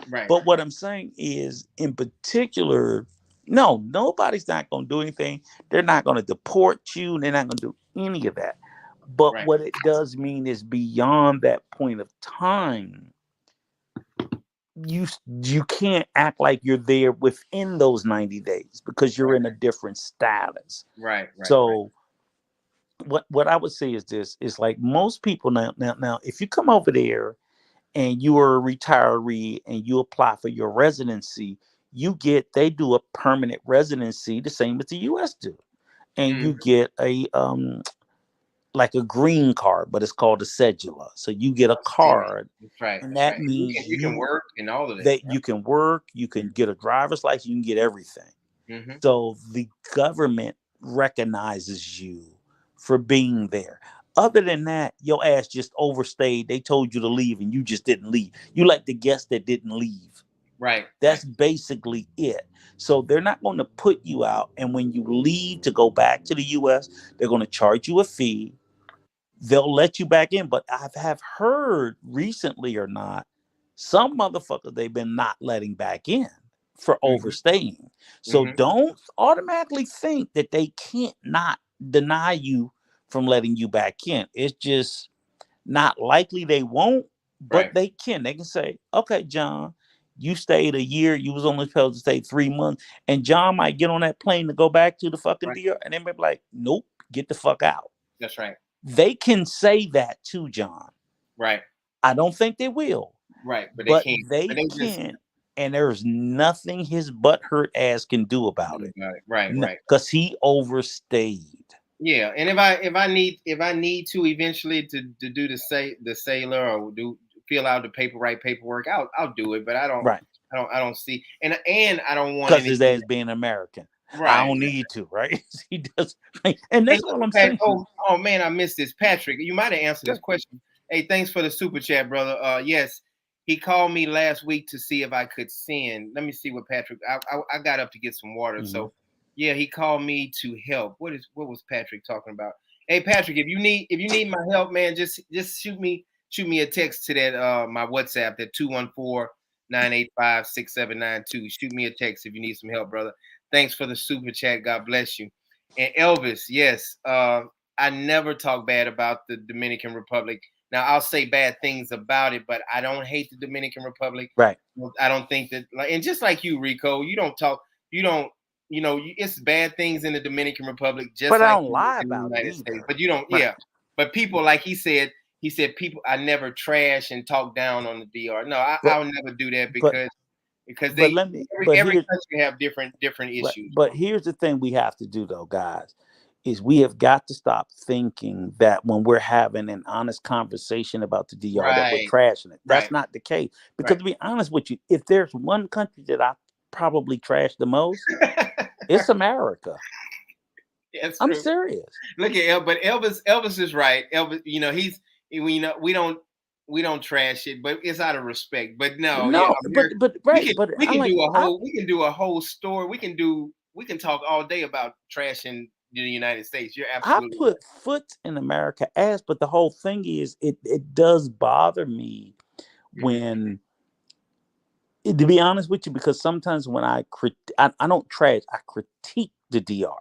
Right. But what I'm saying is, in particular, no, nobody's not going to do anything. They're not going to deport you. They're not going to do any of that. But Right. what it does mean is beyond that point of time you can't act like you're there within those 90 days because you're in a different status. Right. Right. Right. So what I would say is this is like most people now if you come over there and you are a retiree and you apply for your residency, they do a permanent residency the same as the US do. And Mm, you get a like a green card, but it's called a cedula. So you get a I see. card, That's right. and That's right. that And means you can work and all of that. that you can work, you can get a driver's license, you can get everything. Mm-hmm. So the government recognizes you for being there. Other than that, your ass just overstayed. They told you to leave and you just didn't leave. You like the guest that didn't leave. Right. Right. That's basically it. So they're not going to put you out. And when you leave to go back to the US, they're going to charge you a fee. They'll let you back in. But I have heard recently or not, some motherfuckers they've been not letting back in for Mm-hmm. overstaying. So Mm-hmm. don't automatically think that they can't not deny you from letting you back in. It's just not likely they won't, but Right. they can. They can say, okay, John, you stayed a year, you was only supposed to stay 3 months, and John might get on that plane to go back to the fucking Right. DR, and they might be like, nope, get the fuck out. That's right. They can say that to John. Right. I don't think they will, Right. But they but can't. But they they just can, and there's nothing his butt hurt ass can do about it right. Right. because he overstayed. Yeah, and if I need to eventually to do the sailor or do fill out the paperwork, I'll do it. But I don't Right. I don't I don't see and I don't want Because his anything. ass being American. I Right. don't need to, right? He does, right? And Hey, that's look, all I'm Pat. saying. Oh man, I missed this. Patrick, you might have answered this Good. question. Hey, thanks for the super chat, brother. Yes, he called me last week to see if I could send. Let me see what Patrick. I got up to get some water, Mm-hmm. so yeah, he called me to help. What was Patrick talking about? Hey Patrick, if you need my help, man, just shoot me a text to that my WhatsApp, that 214-985-6792. Shoot me a text if you need some help, brother. Thanks for the super chat. God bless you. And Elvis, yes, I never talk bad about the Dominican Republic. Now I'll say bad things about it, but I don't hate the Dominican Republic. Right. I don't think that, like, and just like you, Rico, you don't, it's bad things in the Dominican Republic, just But I like don't in lie the about it United States. either. But you don't, Right. yeah. But people, like he said people, I never trash and talk down on the DR. No, But I'll never do that but because but they let me. But every here. country have different Right. issues, But bro. here's the thing we have to do though, guys, is we have got to stop thinking that when we're having an honest conversation about the DR that we're Right, trashing it. That's right, not the case. Because right. to be honest with you, if there's one country that I probably trash the most, it's America. That's I'm true. serious. Look at but Elvis is right. Elvis, he's we don't trash it, but it's out of respect. But no, yeah, No, America, right, but we I'm can like do a whole story. We can talk all day about trashing the United States. You're I absolutely put foot in America ass, but the whole thing is it does bother me right. Hmm. when, to be honest with you, because sometimes when I don't trash, I critique the DR.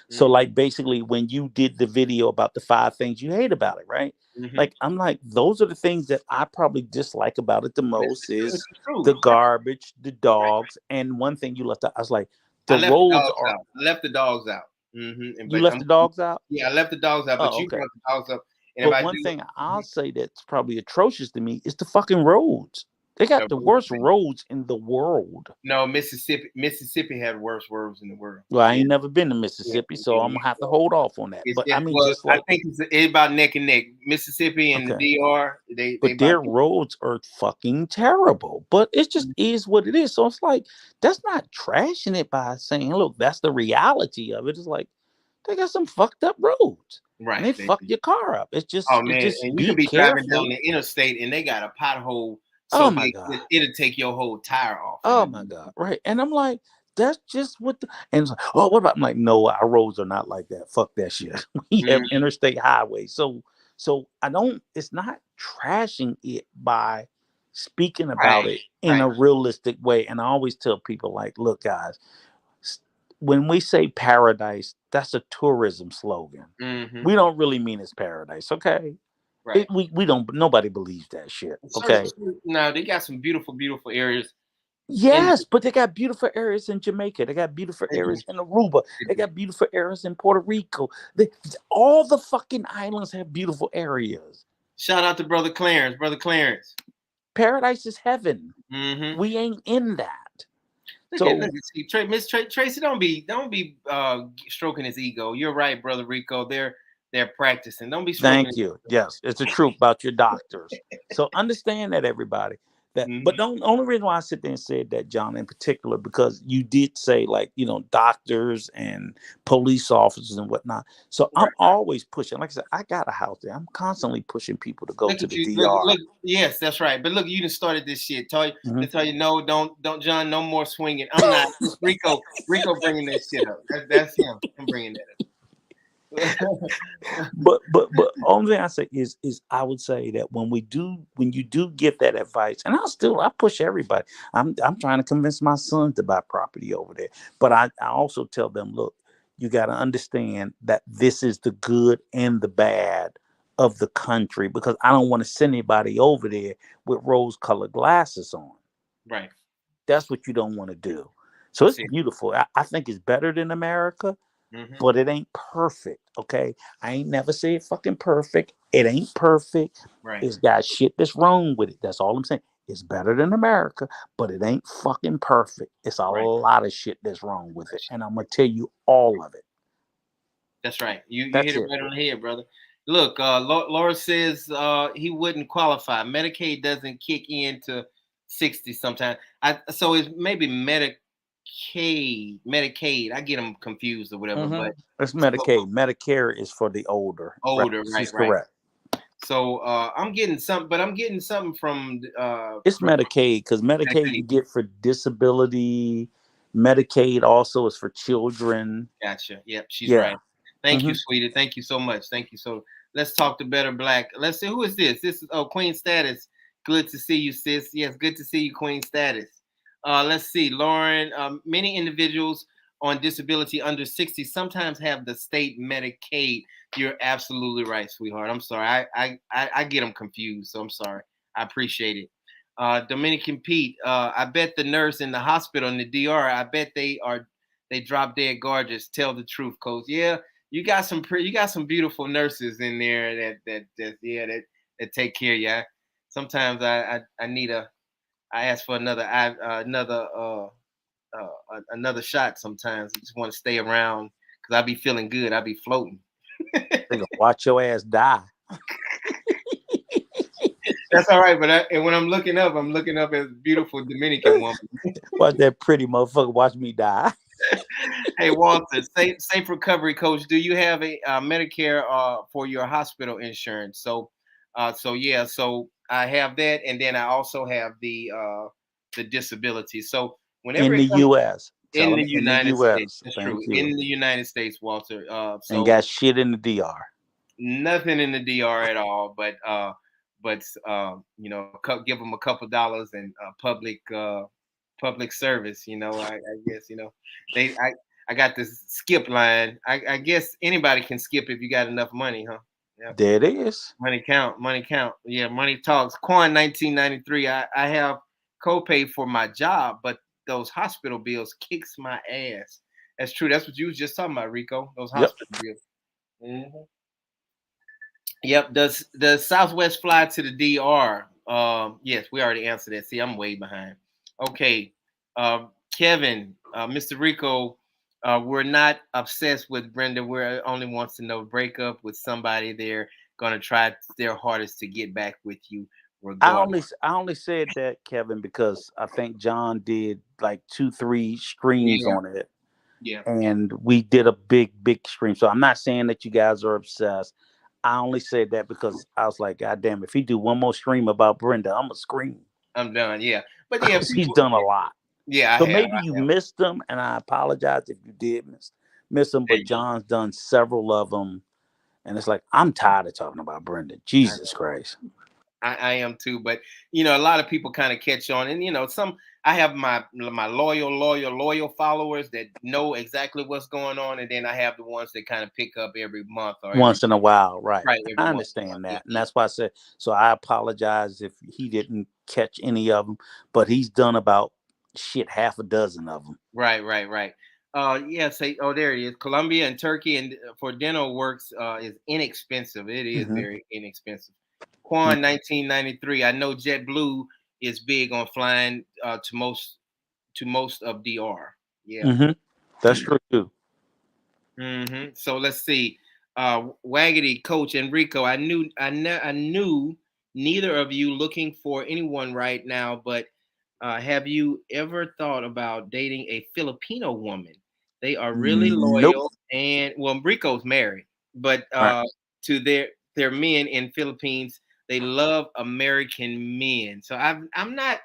So Hmm. like basically when you did the video about the 5 things you hate about it, right? Hmm. Like I'm like, those are the things that I probably dislike about it the most It's is the truth. the garbage, the Right. dogs, and one thing you left out. I was like, I the left the roads dogs are. out. I left the dogs out. Hmm. You But left the dogs out? yeah, I left the dogs out. But Oh, you okay. brought the dogs up, and if But I one do, thing I'll say that's probably atrocious to me is the fucking roads. They got the mhm. worst roads in the world. No, Mississippi had worst words in the world. Well, I Yeah, ain't never been to yeah, Mississippi, yeah, so I'm yeah. gonna have to hold off on that. It's But I mean, well, just I like, think it's about neck and neck. Mississippi and the okay, DR, they but about. their roads are fucking terrible. But it just is what it is. So it's like that's not trashing it by saying, look, that's the reality of it. It's like they got some fucked up roads, and Right. they fuck your car up. Oh It's man, just and you be could be driving down careful. the interstate and they got a pothole Oh so my big god. it'll take your whole tire off. Oh my God. Right. And I'm like, that's just what and it's like, oh, what about, I'm like, no, our roads are not like that. Fuck that shit. We have Mhm. interstate highways. So I don't, it's not trashing it by speaking about Right, it in right. a realistic way. And I always tell people, like, look, guys, s- when we say paradise, that's a tourism slogan. Hmm. We don't really mean it's paradise, okay? Right. We don't, nobody believes that shit. Certain, Okay. no, they got some beautiful areas in Yes, but they got beautiful areas in Jamaica. They got beautiful they do, areas in Aruba. they They do. got beautiful areas in Puerto Rico. All the fucking islands have beautiful areas. Shout out to brother Clarence, brother Clarence. Paradise is heaven. Hmm. We ain't in that. Look So at see, Miss Tracy. Don't be stroking his ego. You're right, brother Rico. They're practicing. Don't be stroking. thank you. Yes, it's the truth about your doctors. So understand that, everybody. That, but Hmm. the only reason why I sit there and said that, John, in particular, because you did say, like, doctors and police officers and whatnot. So I'm Right. always pushing. Like I said, I got a house there. I'm constantly pushing people to go Look to at the you. DR. Look. Yes, that's right. But look, you just started this shit. Mhm. Tell you no. Don't, John. No more swinging. I'm not. It's Rico. Rico bringing that shit up. That's him. I'm bringing that up. But only thing I say is I would say that when you do give that advice, and I push everybody. I'm trying to convince my son to buy property over there, but I also tell them, look, you got to understand that this is the good and the bad of the country, because I don't want to send anybody over there with rose-colored glasses on. Right. That's what you don't want to do. So That's it's it. beautiful. I think it's better than America, Hmm. but it ain't perfect. Okay, I ain't never said fucking perfect. It ain't perfect. Right. It's got shit that's wrong with it. That's all I'm saying. It's better than America, but it ain't fucking perfect. It's a Right. lot of shit that's wrong with it, and I'm gonna tell you all of it. That's right. You hit That's it it. right on the head, brother. Look, Laura says he wouldn't qualify. Medicaid doesn't kick in to 60 sometimes. So it's maybe Medicaid. I get them confused or whatever, but It's so Medicaid. Medicare is for the older. Right. older, She's right. correct. So I'm getting something, but I'm getting something It's from Medicaid, because Medicaid you Medicaid. get for disability. Medicaid also is for children. Gotcha. Yep, she's Yeah. right. Thank you, Hmm. sweetie. Thank you so much. Thank you. So let's talk to Better Black. Let's see who is this. This is Queen Status. Good to see you, sis. Yes, good to see you, Queen Status. Let's see, Lauren. Many individuals on disability under 60 sometimes have the state Medicaid. You're absolutely right, sweetheart. I'm sorry. I get them confused, so I'm sorry. I appreciate it. Dominican Pete. I bet the nurse in the hospital in the DR. I bet they drop dead gorgeous. Tell the truth, coach. Yeah, you got some beautiful nurses in there that take care of you. Sometimes I need I ask for another shot. Sometimes I just want to stay around because I be feeling good. I be floating. They gonna watch your ass die. That's all right. And when I'm looking up as a beautiful Dominican woman. Watch that pretty motherfucker watch me die. Hey Walter, safe recovery coach. Do you have a Medicare for your hospital insurance? So yeah, so I have that, and then I also have the disability. So whenever In it the comes U.S. Tell in the them in the United States, U.S. that's true. Thank you. In the United States, Walter. And So got shit in the DR. nothing in the DR at all, but give them a couple dollars and public service. I guess they I got this skip line. I guess anybody can skip if you got enough money, huh? Yeah, There it is. money count. Yeah, money talks. Quan 1993. I have copay for my job, but those hospital bills kicks my ass. That's true. That's what you was just talking about, Rico. Those Yep. hospital bills. Mhm. Yep. Does Southwest fly to the DR? Yes, we already answered that. See, I'm way behind. Okay. Kevin, Mr. Rico, we're not obsessed with Brenda. We're only wants to know breakup with somebody. They're gonna try their hardest to get back with you, regardless. I only said that, Kevin, because I think John did like 2-3 streams Yeah. on it, Yeah. and we did a big stream. So I'm not saying that you guys are obsessed. I only said that because I was like, God damn, if he do one more stream about Brenda, I'm gonna scream I'm done. Yeah. But yeah, because he's people. done a lot. Yeah, I So have. maybe you I have. missed them, and I apologize if you did miss them. There But you go. John's done several of them, and it's like I'm tired of talking about Brenda. Jesus Christ. I am too, but a lot of people kind of catch on, and some I have my loyal followers that know exactly what's going on, and then I have the ones that kind of pick up every month or every Once in a while, right? right every I once in a while. understand Yeah, that, and that's why I said. So I apologize if he didn't catch any of them, but he's done about shit half a dozen of them. right. Yeah, say there it is. Colombia and Turkey and for dental works is inexpensive. It is Hmm. very inexpensive. Quan 1993. I know JetBlue is big on flying to most of DR. Yeah. Hmm. That's true too. So let's see. Waggity, Coach Enrico. I knew neither of you looking for anyone right now, but have you ever thought about dating a Filipino woman? They are really Nope. loyal, and well, Rico's married, but Right. to their men in Philippines, they love American men. So I'm not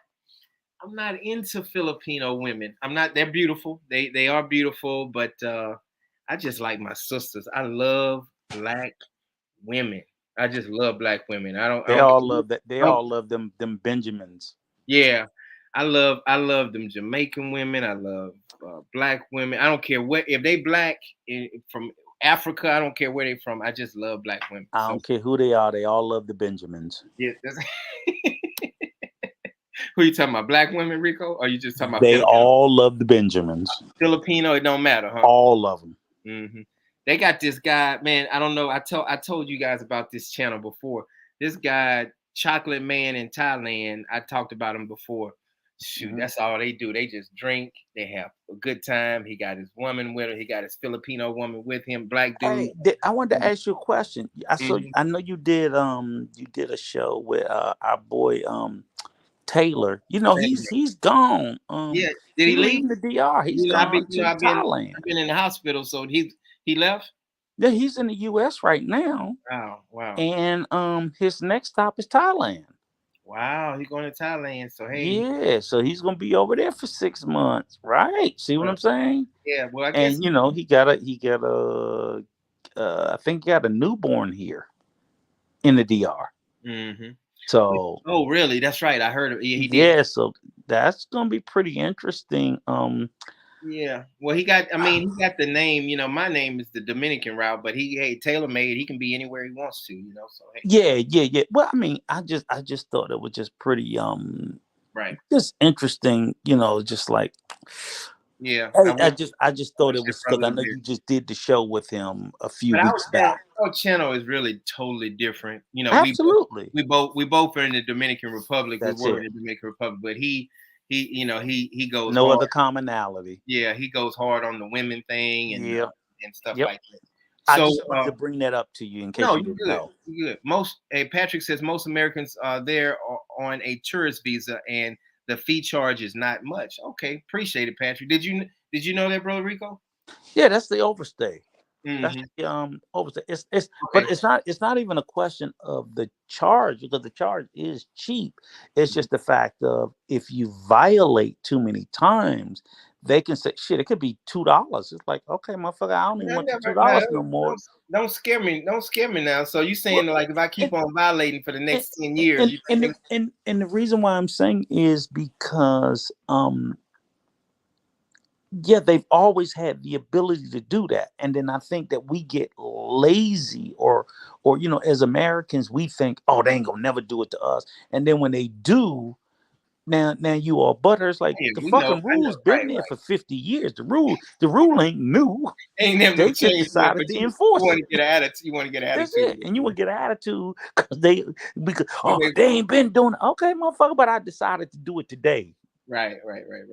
into Filipino women. I'm not. They're beautiful. They are beautiful, but I just like my sisters. I love black women. I just love black women. I They don't. all love that. They I don't all love them Benjamins. yeah, I love them Jamaican women. I love black women. I don't care what if they black from Africa. I don't care where they from. I just love black women. I So don't care who they are. They all love the Benjamins. yeah, who you talking about? Black women, Rico? Or you just talking about They Filipino? all love the Benjamins. Filipino, it don't matter, huh? All of them. They got this guy, man. I don't know. I told you guys about this channel before. This guy, Chocolate Man in Thailand. I talked about him before. Shoot, Hmm. that's all they do. They just drink. They have a good time. He got his woman with him. He got his Filipino woman with him. Black dude. Hey, I wanted to ask you a question. Mhm. I know you did a show with our boy Taylor. You know he's gone. Yeah. Did he He leave? leaving the DR. He's gone to I've Thailand. been in the hospital. So he left. Yeah, he's in the US right now. Wow. And his next stop is Thailand. Wow. He's going to Thailand. So hey, Yeah, so he's gonna be over there for 6 months, right? See what well, I'm saying? yeah. Well, I guess And you know, he got a I think he got a newborn here in the DR. Mm-hmm. So Oh, really? That's right. I heard. Yeah, he did. yeah, so that's gonna be pretty interesting. Yeah. Well, he got. I mean, he got the name. My name is the Dominican route, but hey, tailor made. He can be anywhere he wants to. So hey. Yeah. Well, I mean, I just thought it was just pretty Right. just interesting, just like Yeah. I just I thought wish it that was because brother I was know here. you just did the show with him a few But weeks back. our channel is really totally different. Absolutely. We both are in the Dominican Republic. We That's were in it. the Dominican Republic, but he goes No hard. other commonality. Yeah, he goes hard on the women thing Yeah. and stuff Yep. like that. I So just wanted to bring that up to you in case no, you you didn't good. know. You good. Patrick says most Americans are there on a tourist visa, and the fee charge is not much. Okay, appreciate it, Patrick. Did you know that, brother Rico? Yeah, that's the overstay. That's Hmm. the overstay. It's Okay. but it's not even a question of the charge because the charge is cheap. It's just the fact of if you violate too many times, they can say shit, it could be $2. It's like, okay, motherfucker, I don't even I want the two never. No, dollars no more. don't scare me. Don't scare me now. So you Well, saying like if I keep and on violating for the and next 10 years, and you and the, think and the reason why I'm saying is because yeah, they've always had the ability to do that. And then I think that we get lazy or as Americans, we think, oh, they ain't gonna never do it to us. And then when they do, now you are butter. It's like yeah, the we know. fucking I know. rules been Right, there right. for 50 years. The rule ain't new. Ain't never They gonna just change for it, decided but to you enforce want it. to get an attitude. You want to get an That's attitude. it. And you will get an attitude because But oh, they ain't been doing it. Okay, motherfucker, but I decided to do it today. right.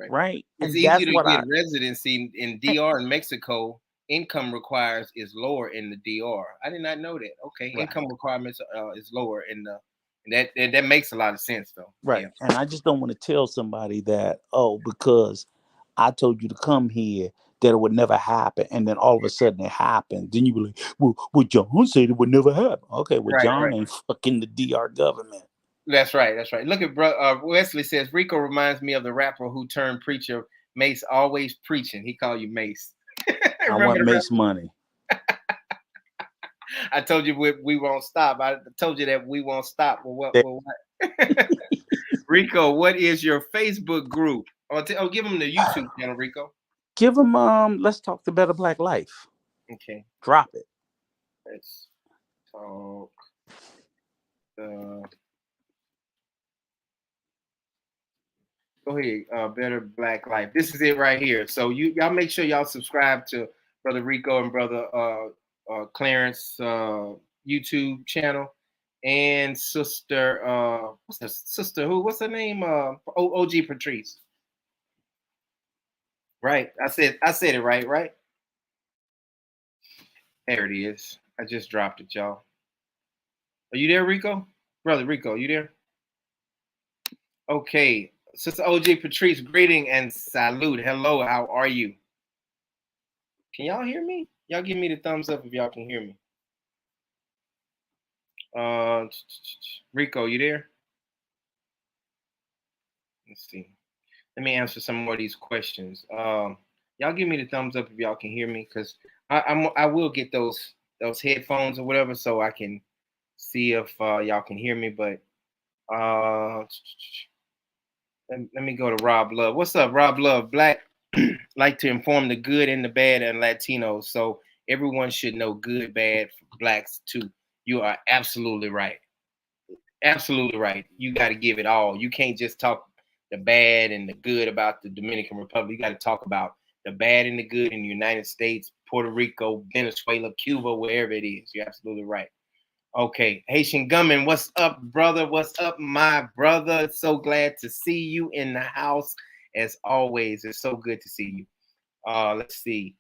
Right. It's And easier that's to what get I residency in DR and Mexico. Income requires is lower in the DR. I did not know that. Okay, right. income requirements is lower in the, and that makes a lot of sense though. Yeah. Right. And I just don't want to tell somebody that, oh, because I told you to come here, that it would never happen. And then all of a sudden it happened. Then you be like, well, John said it would never happen. Okay, well, Right. John ain't fucking the DR government. That's right. That's right. Look at Wesley says Rico reminds me of the rapper who turned preacher. Mace always preaching. He called you Mace. I Remember want the Mace money. I told you we won't stop. I told you that we won't stop. Well, what? That- Well, what? Rico, what is your Facebook group? Give them the YouTube channel, Rico. Give him, let's talk the better black life. Okay, Drop it. let's talk. Uh, Go ahead. Better Black Life. This is it right here. So y'all make sure y'all subscribe to Brother Rico and Brother Clarence YouTube channel and Sister what's her sister who? What's her name? OG Patrice. Right. I said it right. Right. There it is. I just dropped it, y'all. Are you there, Rico? Brother Rico, you there? Okay. Sister OG Patrice, greeting and salute. Hello, how are you? Can y'all hear me? Y'all give me the thumbs up if y'all can hear me. Uh, Rico, you there? Let's see. Let me answer some more of these questions. Y'all give me the thumbs up if y'all can hear me, cause I will get those headphones or whatever, so I can see if y'all can hear me. But uh, let me go to Rob Love. What's up, Rob Love? Black like to inform the good and the bad and Latinos, so everyone should know good, bad, blacks too. You are absolutely right. Absolutely right. You got to give it all. You can't just talk the bad and the good about the Dominican Republic. You got to talk about the bad and the good in the United States, Puerto Rico, Venezuela, Cuba, wherever it is. You're absolutely right. Okay, Haitian Gummin, what's up, brother? What's up, my brother? So glad to see you in the house as always. It's so good to see you. Let's see.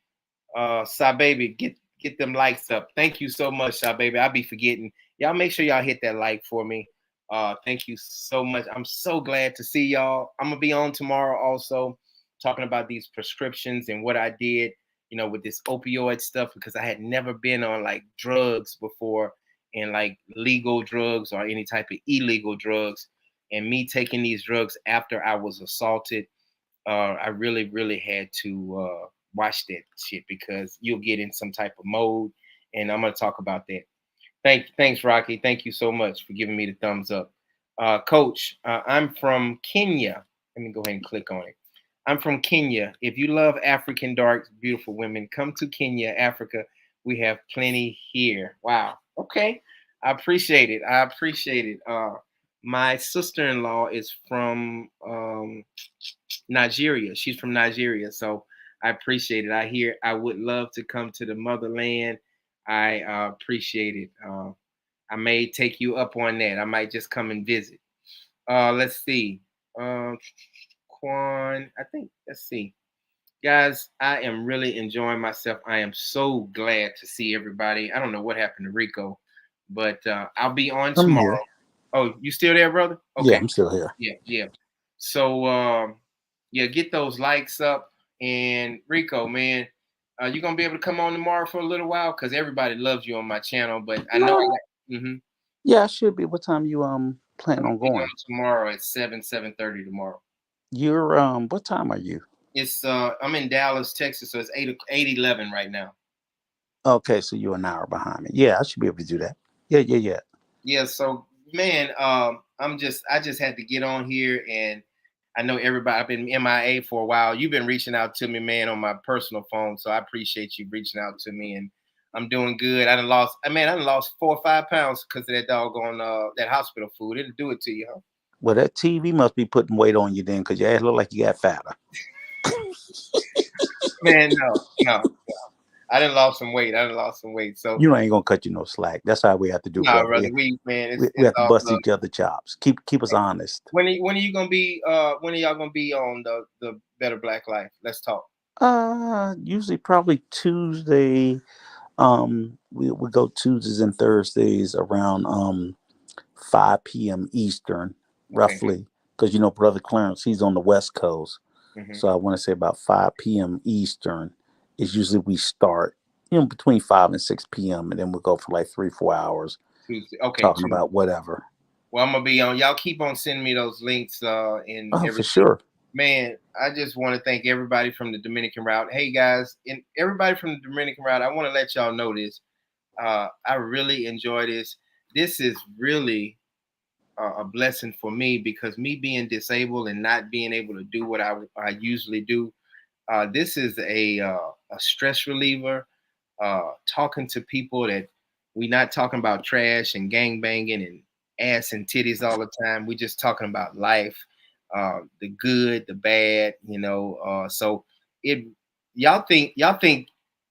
Sa baby, get them likes up. Thank you so much, Sa baby. I'll be forgetting. Y'all make sure y'all hit that like for me. Thank you so much. I'm so glad to see y'all. I'm gonna be on tomorrow also talking about these prescriptions and what I did, with this opioid stuff because I had never been on like drugs before and like legal drugs or any type of illegal drugs. And me taking these drugs after I was assaulted, I really, really had to watch that shit because you'll get in some type of mode and I'm gonna talk about that. Thanks, Rocky. Thank you so much for giving me the thumbs up. Coach, I'm from Kenya. Let me go ahead and click on it. I'm from Kenya. If you love African dark, beautiful women, come to Kenya, Africa. We have plenty here. Wow. Okay. I appreciate it. I appreciate it. My sister-in-law is from Nigeria. She's from Nigeria, so I appreciate it. I would love to come to the motherland. I appreciate it. I may take you up on that. I might just come and visit. Let's see. Um, Quan, I think. Let's see, guys. I am really enjoying myself. I am so glad to see everybody. I don't know what happened to Rico, but I'll be on I'm here. tomorrow. Oh, you still there, brother? Yeah, Okay. I'm still here. Yeah, yeah. So yeah, get those likes up. And Rico, man, you gonna be able to come on tomorrow for a little while? Because everybody loves you on my channel, but I know I No. got Yeah, I should be. What time you I'm planning gonna on be on going? tomorrow at 7:30 tomorrow. You're what time are you? It's I'm in Dallas, Texas, so it's 8:11 right now. Okay, so you're an hour behind me. Yeah, I should be able to do that. Yeah, yeah, yeah. Yeah, so man, I just had to get on here, and I know everybody. I've been MIA for a while. You've been reaching out to me, man, on my personal phone, so I appreciate you reaching out to me, and I'm doing good. I done lost 4 or 5 pounds because of that doggone that hospital food. It'll do it to you, huh? Well, that TV must be putting weight on you then, because your ass look like you got fatter. Man, no, no. I done lost some weight. I done lost some weight. So You know, I ain't gonna cut you no slack. That's how we have to do, no, brother. brother, we man, We it's have to all bust love. each other chops. Keep us honest. When are you gonna be when are y'all gonna be on the Better Black Life? Let's talk. Usually probably Tuesday. We go Tuesdays and Thursdays around 5 p.m. Eastern, Okay. roughly, because Brother Clarence, he's on the West Coast. Hmm. So I want to say about 5 p.m. Eastern is usually we start, between 5 and 6 p.m. and then we'll go for like 3-4 hours Tuesday. Okay, talking Tuesday. about whatever. Well, I'm gonna be on. Y'all keep on sending me those links and Oh, for everything. sure. Man, I just want to thank everybody from the Dominican route. Hey guys, and everybody from the Dominican route, I want to let y'all know this. I really enjoy this. This is really a blessing for me because me being disabled and not being able to do what I usually do. This is a stress reliever. Talking to people that we not talking about trash and gang banging and ass and titties all the time. We just talking about life, the good, the bad. So it y'all think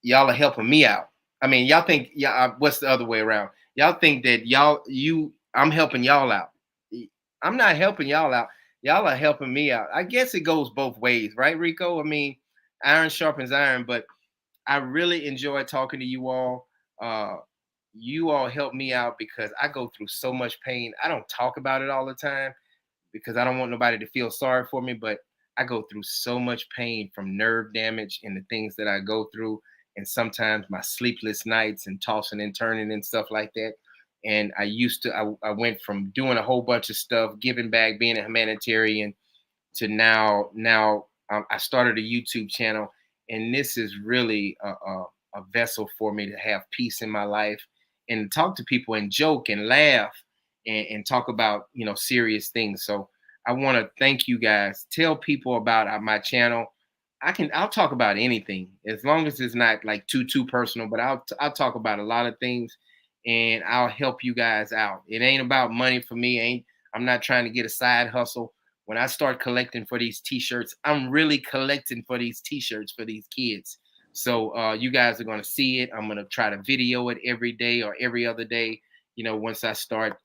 y'all are helping me out. I mean, y'all think what's the other way around? Y'all think that I'm helping y'all out. I'm not helping y'all out. Y'all are helping me out. I guess it goes both ways, right, Rico? I mean, iron sharpens iron, but I really enjoy talking to you all. Uh, you all help me out because I go through so much pain. I don't talk about it all the time because I don't want nobody to feel sorry for me, but I go through so much pain from nerve damage and the things that I go through, and sometimes my sleepless nights and tossing and turning and stuff like that. And I went from doing a whole bunch of stuff, giving back, being a humanitarian, to now I started a YouTube channel, and this is really a vessel for me to have peace in my life and talk to people and joke and laugh and talk about serious things. So I want to thank you guys. Tell people about my channel. I'll talk about anything as long as it's not like too personal, but I'll talk about a lot of things and I'll help you guys out. It ain't about money for me. I'm not trying to get a side hustle. When I start collecting for these t-shirts, I'm really collecting for these t-shirts for these kids. So you guys are going to see it. I'm going to try to video it every day or every other day, once I start,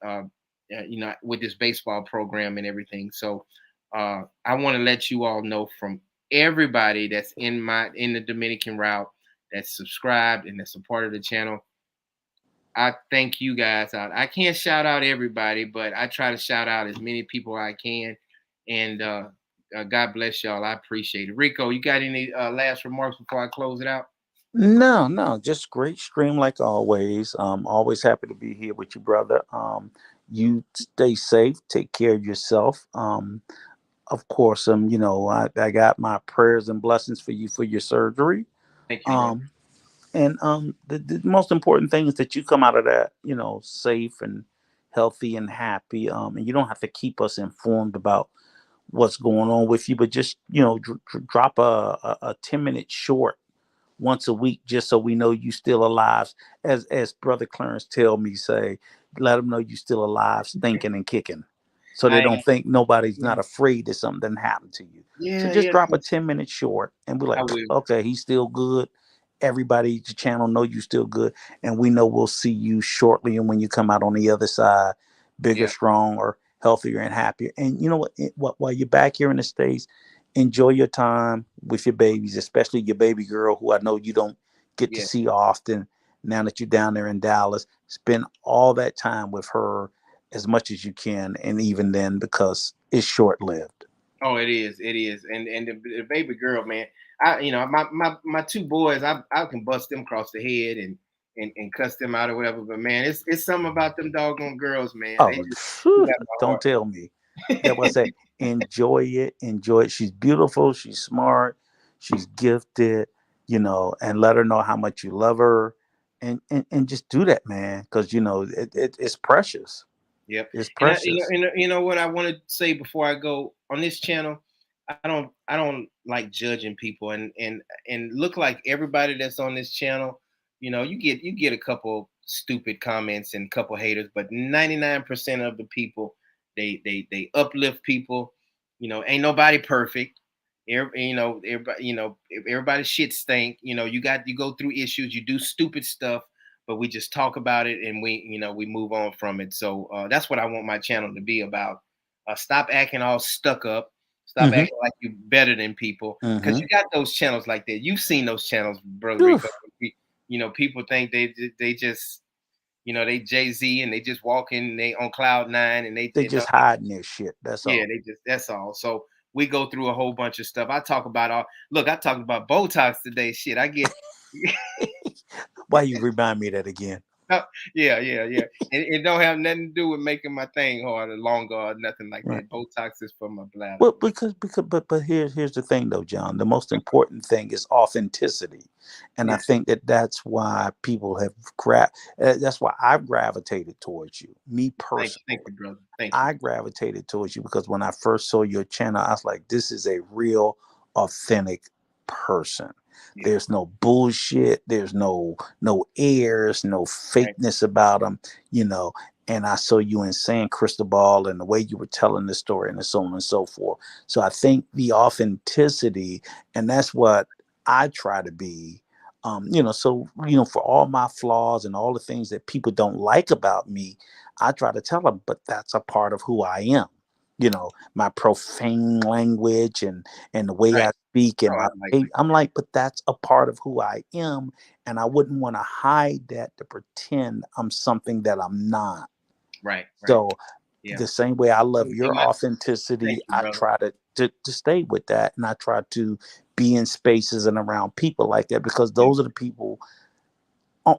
with this baseball program and everything. So I want to let you all know from everybody that's in the Dominican route that's subscribed and that's a part of the channel. I thank you guys out. I can't shout out everybody, but I try to shout out as many people I can. And God bless y'all. I appreciate it. Rico, you got any last remarks before I close it out? No, no, just great stream like always. Always happy to be here with you, brother. You stay safe, take care of yourself. Of course, I got my prayers and blessings for you for your surgery. Thank you, brother. Um, And the most important thing is that you come out of that, you know, safe and healthy and happy. And you don't have to keep us informed about what's going on with you, but just, you know, drop a 10-minute short once a week, just so we know you still alive. As Brother Clarence tell me, say, let them know you still alive, thinking and kicking, so they I don't think nobody's yeah, not afraid that something didn't happen to you. So yeah, just yeah. drop a 10-minute short, and we're I like, will. okay, he's still good. Everybody at your channel know you still good, and we know we'll see you shortly. And when you come out on the other side, bigger, Yeah, stronger, healthier, and happier. And you know what? While you're back here in the States, enjoy your time with your babies, especially your baby girl, who I know you don't get to yeah. see often. Now that you're down there in Dallas, spend all that time with her as much as you can, and even then, because it's short lived. Oh, it is, it is. And the baby girl, man. My two boys, I can bust them across the head and cuss them out or whatever. But man, it's something about them doggone girls, man. They Oh, just they phew, got don't tell me. That was say, enjoy it, enjoy it. She's beautiful, she's smart, she's gifted, you know, and let her know how much you love her, and just do that, man, because you know it's precious. Yep. It's And precious. you know what I want to say before I go on this channel. I don't like judging people and look like everybody that's on this channel. You know, you get a couple stupid comments and a couple haters, but 99% of the people they uplift people. You know, ain't nobody perfect. Everybody shit stink. You know, you go through issues, you do stupid stuff, but we just talk about it and we move on from it. So that's what I want my channel to be about. Stop acting all stuck up. Stop Mm-hmm. acting like you're better than people, because Mm-hmm. you got those channels like that. You've seen those channels, brother Rico. People think they just they Jay-Z and they just walking, they on cloud nine, and They just hiding their shit. That's yeah, all. they just that's all. So we go through a whole bunch of stuff. I talked about Botox today. Shit, I get Why you remind me of that again? yeah, yeah, yeah. And it don't have nothing to do with making my thing harder, longer, or nothing like Right. that. Botox is for my bladder. Well, because but here's the thing though, John. The most important thing is authenticity, and I Yeah. think that that's why people have that's why I've gravitated towards you. Me Thank personally, you, brother. Thank you. I gravitated towards you because when I first saw your channel, I was like, this is a real, authentic person. Yeah. There's no bullshit. There's no airs, no Right. fakeness about them, you know. And I saw you in San Cristobal and the way you were telling the story and so on and so forth. So I think the authenticity, and that's what I try to be. You know, so you know, for all my flaws and all the things that people don't like about me, I try to tell them, but that's a part of who I am. You know, my profane language and the way Right. I speak and Oh, I my like behavior. I'm like, but that's a part of who I am, and I wouldn't want to hide that to pretend I'm something that I'm not. right, right. So Yeah. the same way I love And your thank authenticity, you, I brother. try to stay with that, and I try to be in spaces and around people like that because Yeah. those are the people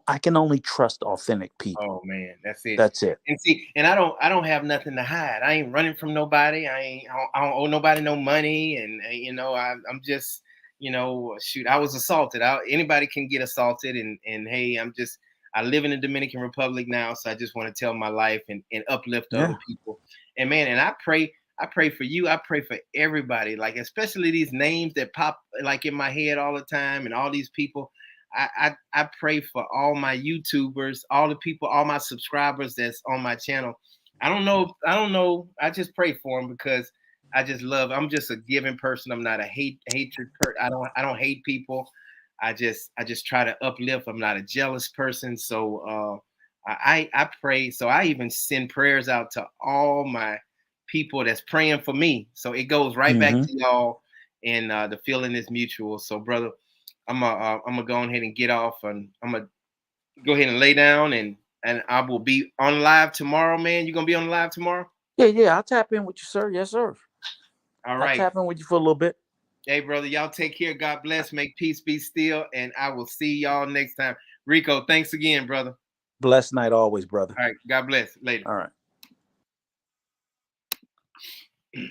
I can only trust authentic people. Oh man, that's it. That's it. And see, and I don't have nothing to hide. I ain't running from nobody. I don't owe nobody no money, and I'm just shoot. I was assaulted. Anybody can get assaulted, and hey, I live in the Dominican Republic now, so I just want to tell my life and uplift other Yeah. people. And man, and I pray for you. I pray for everybody, like especially these names that pop like in my head all the time, and all these people. I pray for all my YouTubers, all the people, all my subscribers that's on my channel. I don't know. I just pray for them because I just love. I'm just a giving person. I'm not a hatred person. I don't hate people. I just try to uplift. I'm not a jealous person. So I pray. So I even send prayers out to all my people that's praying for me. So it goes right back Hmm. to y'all, and the feeling is mutual. So brother, I'm gonna go ahead and get off, and I'm gonna go ahead and lay down, and I will be on live tomorrow, man. You gonna be on live tomorrow? Yeah, yeah. I'll tap in with you, sir. Yes, sir. All I'll right. tap in with you for a little bit. Hey, brother, y'all take care. God bless. Make peace be still, and I will see y'all next time. Rico, thanks again, brother. Blessed night always, brother. All right. God bless. Later. All right.